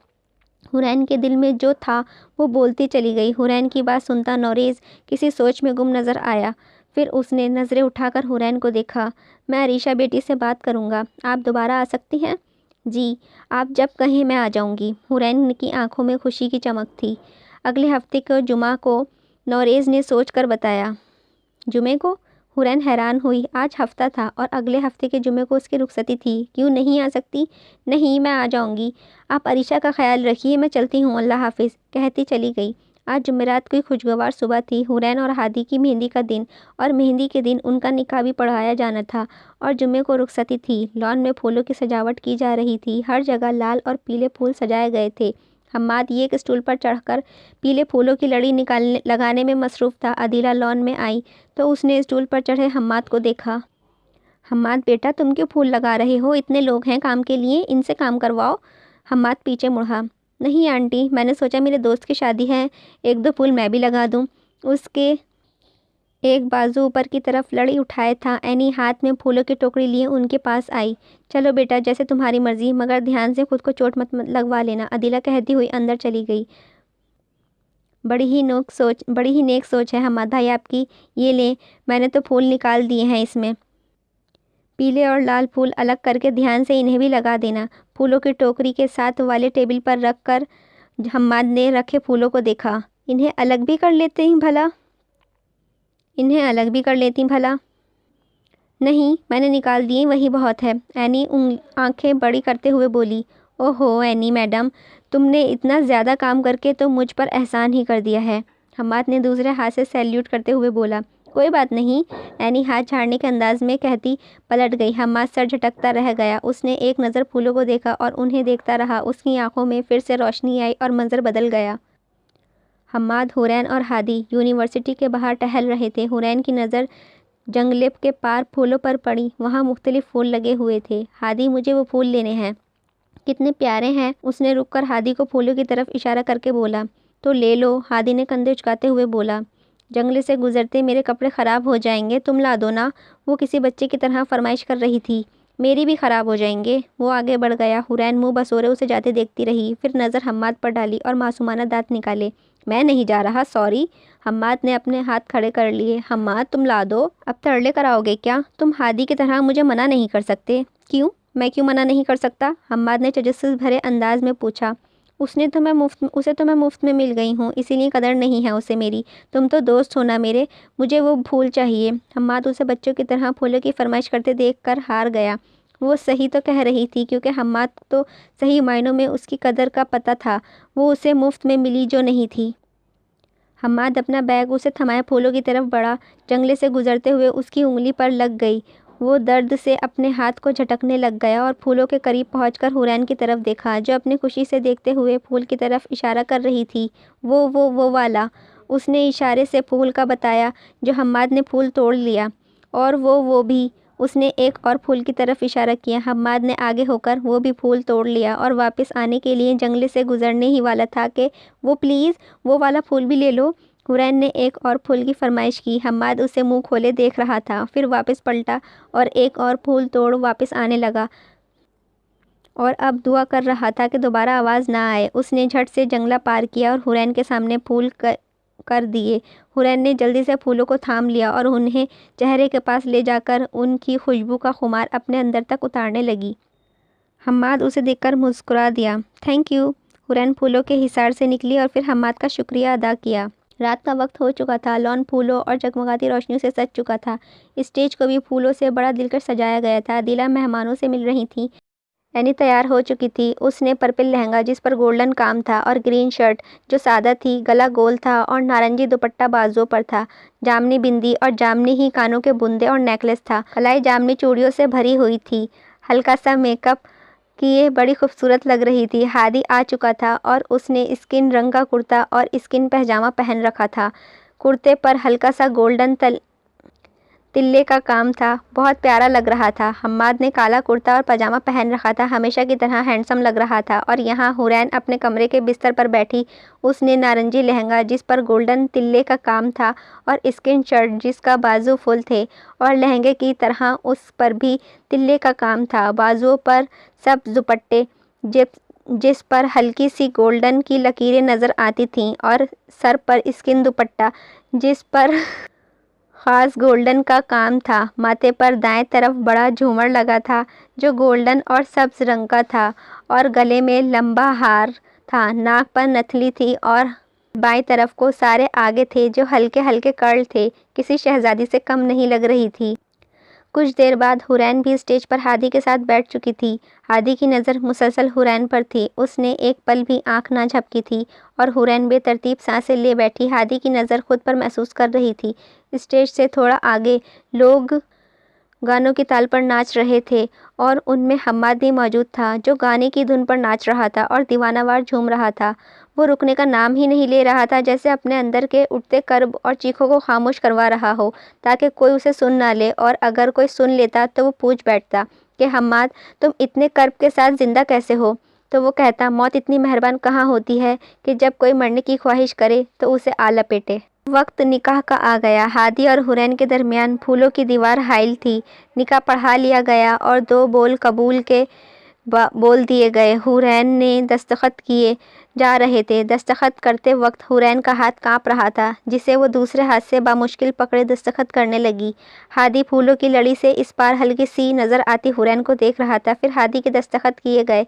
हुरैन के दिल में जो था वो बोलती चली गई। हुरैन की बात सुनता नौरेज़ किसी सोच में गुम नज़र आया। फिर उसने नज़रें उठाकर हुरैन को देखा। मैं अरीशा बेटी से बात करूँगा, आप दोबारा आ सकती हैं? जी, आप जब कहें मैं आ जाऊँगी। हुरैन की आंखों में खुशी की चमक थी। अगले हफ्ते को जुमा को, नौरेज़ ने सोच कर बताया। जुमे को? हुरैन हैरान हुई। आज हफ्ता था और अगले हफ्ते के जुमे को उसकी रुखसती थी। क्यों नहीं आ सकती? नहीं, मैं आ जाऊंगी। आप अरीशा का ख्याल रखिए, मैं चलती हूँ, अल्लाह हाफिज़, कहती चली गई। आज जुमेरात की खुशगवार सुबह थी। हुरैन और हादी की मेहंदी का दिन, और मेहंदी के दिन उनका निकाह भी पढ़ाया जाना था, और जुमे को रुखसती थी। लॉन में फूलों की सजावट की जा रही थी। हर जगह लाल और पीले फूल सजाए गए थे। हम्माद ये एक स्टूल पर चढ़कर पीले फूलों की लड़ी लगाने में मसरूफ़ था। अदीला लॉन में आई तो उसने स्टूल पर चढ़े हम्माद को देखा। हम्माद, बेटा तुम क्यों फूल लगा रहे हो? इतने लोग हैं काम के लिए, इनसे काम करवाओ। हम्माद पीछे मुड़ा। नहीं आंटी, मैंने सोचा मेरे दोस्त की शादी है, एक दो फूल मैं भी लगा दूं। उसके एक बाजू ऊपर की तरफ लड़ी उठाए था। एनी हाथ में फूलों की टोकरी लिए उनके पास आई। चलो बेटा, जैसे तुम्हारी मर्जी, मगर ध्यान से खुद को चोट मत लगवा लेना, अदीला कहती हुई अंदर चली गई। बड़ी ही नेक सोच है हम्माद भाई आपकी। ये लें, मैंने तो फूल निकाल दिए हैं इसमें। पीले और लाल फूल अलग करके ध्यान से इन्हें भी लगा देना। फूलों की टोकरी के साथ वाले टेबल पर रख कर हम्माद ने रखे फूलों को देखा। इन्हें अलग भी कर लेते हैं भला? नहीं, मैंने निकाल दिए, वही बहुत है। एनी आंखें बड़ी करते हुए बोली। ओहो एनी मैडम, तुमने इतना ज़्यादा काम करके तो मुझ पर एहसान ही कर दिया है। हम्माद ने दूसरे हाथ से सैल्यूट करते हुए बोला। कोई बात नहीं, एनी हाथ झाड़ने के अंदाज में कहती पलट गई। हम्माद सर झटकता रह गया। उसने एक नज़र फूलों को देखा और उन्हें देखता रहा। उसकी आंखों में फिर से रोशनी आई और मंजर बदल गया। हम्माद, हुरैन और हादी यूनिवर्सिटी के बाहर टहल रहे थे। हुरैन की नज़र जंगलेब के पार फूलों पर पड़ी। वहाँ मुख्तलिफ फूल लगे हुए थे। हादी, मुझे वो फूल लेने हैं। कितने प्यारे हैं। उसने रुककर हादी को फूलों की तरफ इशारा करके बोला। तो ले लो, हादी ने कंधे उचकाते हुए बोला। जंगले से गुजरते मेरे कपड़े ख़राब हो जाएंगे, तुम ला दो ना, वो किसी बच्चे की तरह फरमाइश कर रही थी। मेरी भी ख़राब हो जाएंगे। वो आगे बढ़ गया। हुरैन मुँह बसोरे उसे जाते देखती रही, फिर नज़र हम्माद पर डाली और मासूमाना दांत निकाले। मैं नहीं जा रहा, सॉरी। हम्माद ने अपने हाथ खड़े कर लिए। हम्माद, तुम ला दो। अब तरले कराओगे क्या? तुम हादी की तरह मुझे मना नहीं कर सकते। क्यों? मैं क्यों मना नहीं कर सकता? हम्माद ने तजस्सुस भरे अंदाज में पूछा। उसे तो मैं मुफ्त में मिल गई हूँ, इसीलिए कदर नहीं है उसे मेरी। तुम तो दोस्त हो ना मेरे, मुझे वो फूल चाहिए। हम्माद उसे बच्चों की तरह फूलों की फरमाइश करते देखकर हार गया। वो सही तो कह रही थी, क्योंकि हम्माद तो सही मायनों में उसकी कदर का पता था। वो उसे मुफ्त में मिली जो नहीं थी। हम्माद अपना बैग उसे थमाए फूलों की तरफ बढ़ा। जंगले से गुजरते हुए उसकी उंगली पर लग गई। वो दर्द से अपने हाथ को झटकने लग गया और फूलों के करीब पहुंचकर हुरैन की तरफ देखा, जो अपनी खुशी से देखते हुए फूल की तरफ इशारा कर रही थी। वो वाला। उसने इशारे से फूल का बताया, जो हम्माद ने फूल तोड़ लिया। और वो भी। उसने एक और फूल की तरफ इशारा किया। हम्माद ने आगे होकर वो भी फूल तोड़ लिया और वापस आने के लिए जंगले से गुजरने ही वाला था कि वो प्लीज़, वो वाला फूल भी ले लो। हुरैन ने एक और फूल की फरमाइश की। हम्माद उसे मुंह खोले देख रहा था, फिर वापस पलटा और एक और फूल तोड़ वापस आने लगा, और अब दुआ कर रहा था कि दोबारा आवाज़ ना आए। उसने झट से जंगला पार किया और हुरैन के सामने फूल कर दिए। हुरैन ने जल्दी से फूलों को थाम लिया और उन्हें चेहरे के पास ले जाकर उनकी खुशबू का खुमार अपने अंदर तक उतारने लगी। हम्माद उसे देखकर मुस्कुरा दिया। Thank you. हुरैन फूलों के हिसार से निकली और फिर हम्माद का शुक्रिया अदा किया। रात का वक्त हो चुका था। लॉन फूलों और जगमगाती रोशनियों से सज चुका था। स्टेज को भी फूलों से बड़ा दिलकश सजाया गया था। दिला मेहमानों से मिल रही थी। एनी तैयार हो चुकी थी। उसने पर्पल लहंगा जिस पर गोल्डन काम था और ग्रीन शर्ट जो सादा थी, गला गोल था और नारंगी दुपट्टा बाजुओं पर था। जामनी बिंदी और जामनी ही कानों के बुंदे और नेकलेस था। कलाई जामनी चूड़ियों से भरी हुई थी। हल्का सा मेकअप किए बड़ी खूबसूरत लग रही थी। हादी आ चुका था और उसने स्किन रंग का कुर्ता और स्किन पैजामा पहन रखा था। कुर्ते पर हल्का सा गोल्डन तिल्ले का काम था। बहुत प्यारा लग रहा था। हम्माद ने काला कुर्ता और पजामा पहन रखा था। हमेशा की तरह हैंडसम लग रहा था। और यहाँ हुरैन अपने कमरे के बिस्तर पर बैठी। उसने नारंगी लहंगा जिस पर गोल्डन तिल्ले का काम था और स्किन शर्ट जिसका बाजू फुल थे, और लहंगे की तरह उस पर भी तिल्ले का काम था। बाजुओं पर सब्ज़ दुपट्टे जिस पर हल्की सी गोल्डन की लकीरें नज़र आती थीं, और सर पर स्किन दुपट्टा जिस पर ख़ास गोल्डन का काम था। माथे पर दाएं तरफ बड़ा झूमर लगा था जो गोल्डन और सब्ज़ रंग का था, और गले में लंबा हार था। नाक पर नथनी थी और बाईं तरफ को सारे आगे थे जो हल्के हल्के कर्ल थे, किसी शहजादी से कम नहीं लग रही थी। कुछ देर बाद हुरैन भी स्टेज पर हादी के साथ बैठ चुकी थी। हादी की नज़र मुसलसल हुरैन पर थी। उसने एक पल भी आंख ना झपकी थी और हुरैन बेतरतीब सांसें ले बैठी हादी की नज़र खुद पर महसूस कर रही थी। स्टेज से थोड़ा आगे लोग गानों की ताल पर नाच रहे थे और उनमें हम्माद भी मौजूद था जो गाने की धुन पर नाच रहा था और दीवानावार झूम रहा था। वो रुकने का नाम ही नहीं ले रहा था, जैसे अपने अंदर के उठते कर्ब और चीखों को खामोश करवा रहा हो ताकि कोई उसे सुन ना ले, और अगर कोई सुन लेता तो वो पूछ बैठता कि हम्माद, तुम इतने कर्ब के साथ ज़िंदा कैसे हो? तो वो कहता, मौत इतनी मेहरबान कहाँ होती है कि जब कोई मरने की ख्वाहिश करे तो उसे आ लपेटे। वक्त निकाह का आ गया। हादी और हुरैन के दरमियान फूलों की दीवार हाइल थी। निकाह पढ़ा लिया गया और 2 बोल कबूल के बोल दिए गए। हुरैन ने दस्तखत किए जा रहे थे। दस्तखत करते वक्त हुरैन का हाथ कांप रहा था, जिसे वो दूसरे हाथ से बामुश्किल पकड़े दस्तखत करने लगी। हादी फूलों की लड़ी से इस पार हल्की सी नज़र आती हुरैन को देख रहा था। फिर हादी के दस्तखत किए गए।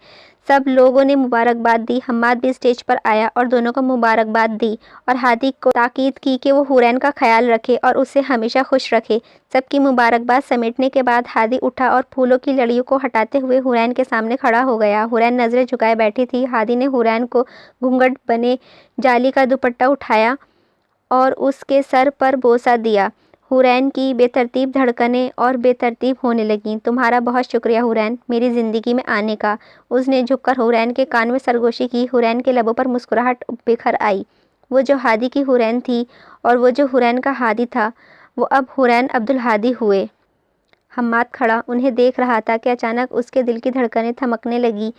सब लोगों ने मुबारकबाद दी। हम्माद भी स्टेज पर आया और दोनों को मुबारकबाद दी और हादी को ताकीद की कि वो हुरैन का ख्याल रखे और उसे हमेशा खुश रखे। सबकी मुबारकबाद समेटने के बाद हादी उठा और फूलों की लड़ियों को हटाते हुए हुरैन के सामने खड़ा हो गया। हुरैन नज़रें झुकाए बैठी थी। हादी ने हुरैन को घूंघट बने जाली का दुपट्टा उठाया और उसके सर पर बोसा दिया। हुरैन की बेतरतीब धड़कनें और बेतरतीब होने लगीं। तुम्हारा बहुत शुक्रिया हुरैन, मेरी ज़िंदगी में आने का। उसने झुककर हुरैन के कान में सरगोशी की। हुरैन के लबों पर मुस्कुराहट बिखर आई। वो जो हादी की हुरैन थी और वो जो हुरैन का हादी था, वो अब हुरैन अब्दुल हादी हुए। हम्माद खड़ा उन्हें देख रहा था कि अचानक उसके दिल की धड़कनें थमकने लगी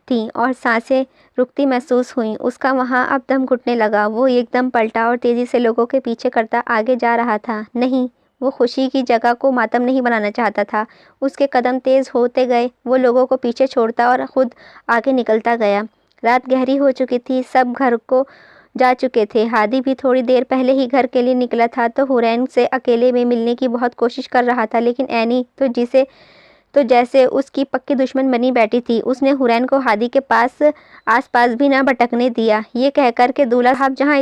थीं और सांसें रुकती महसूस हुईं। उसका वहाँ अब दम घुटने लगा। वो एकदम पलटा और तेज़ी से लोगों के पीछे करता आगे जा रहा था। नहीं, वो खुशी की जगह को मातम नहीं बनाना चाहता था। उसके कदम तेज़ होते गए। वो लोगों को पीछे छोड़ता और ख़ुद आगे निकलता गया। रात गहरी हो चुकी थी। सब घर को जा चुके थे। हादी भी थोड़ी देर पहले ही घर के लिए निकला था तो हुरैन से अकेले में मिलने की बहुत कोशिश कर रहा था, लेकिन ऐनी तो जैसे उसकी पक्की दुश्मन बनी बैठी थी। उसने हुरैन को हादी के आस-पास भी ना भटकने दिया। ये कहकर कि दूल्हा साहब जहाँ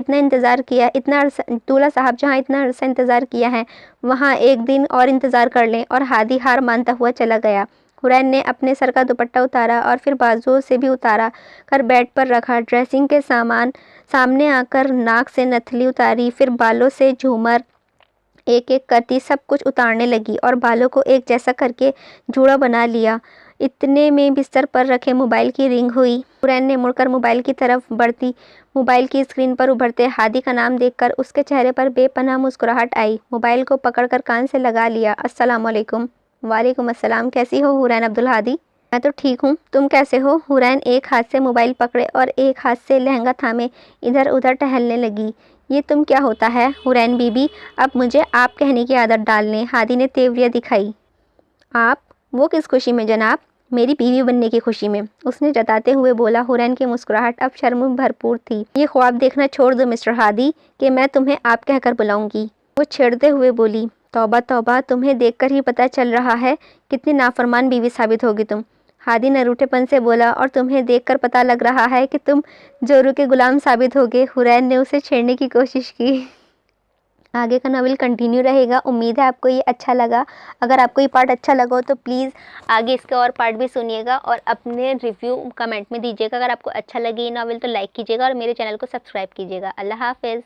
इतना अरसा इंतज़ार किया है, वहाँ एक दिन और इंतज़ार कर लें, और हादी हार मानता हुआ चला गया। हुरैन ने अपने सर का दुपट्टा उतारा और फिर बाजुओं से भी उतारा कर बेड पर रखा। ड्रेसिंग के सामने आकर नाक से नथली उतारी, फिर बालों से झूमर एक एक करती सब कुछ उतारने लगी और बालों को एक जैसा करके जूड़ा बना लिया। इतने में बिस्तर पर रखे मोबाइल की रिंग हुई। हुरैन ने मुड़कर मोबाइल की तरफ बढ़ती मोबाइल की स्क्रीन पर उभरते हादी का नाम देखकर उसके चेहरे पर बेपनाह मुस्कुराहट आई। मोबाइल को पकड़कर कान से लगा लिया। अस्सलाम वालेकुम। वालेकुम अस्सलाम। कैसी हो हुरैन अब्दुल हादी? मैं तो ठीक हूँ, तुम कैसे हो? हुरैन एक हाथ से मोबाइल पकड़े और एक हाथ से लहंगा थामे इधर उधर टहलने लगी। ये तुम क्या होता है हुरैन बीबी, अब मुझे आप कहने की आदत डाल लें। हादी ने तेवरिया दिखाई। आप? वो किस खुशी में जनाब? मेरी बीवी बनने की खुशी में, उसने जताते हुए बोला। हुरैन की मुस्कुराहट अब शर्म भरपूर थी। ये ख्वाब देखना छोड़ दो मिस्टर हादी कि मैं तुम्हें आप कहकर बुलाऊंगी, वो छेड़ते हुए बोली। तौबा तौबा, तुम्हें देखकर ही पता चल रहा है कितनी नाफरमान बीवी साबित होगी तुम। हादी नरूठेपन से बोला। और तुम्हें देखकर पता लग रहा है कि तुम जोरू के गुलाम साबित होगे। हुरैन ने उसे छेड़ने की कोशिश की। आगे का नॉवेल कंटिन्यू रहेगा। उम्मीद है आपको ये अच्छा लगा। अगर आपको ये पार्ट अच्छा लगा हो तो प्लीज़ आगे इसके और पार्ट भी सुनिएगा और अपने रिव्यू कमेंट में दीजिएगा। अगर आपको अच्छा लगे ये नॉवेल तो लाइक कीजिएगा और मेरे चैनल को सब्सक्राइब कीजिएगा। अल्लाह हाफ़िज़।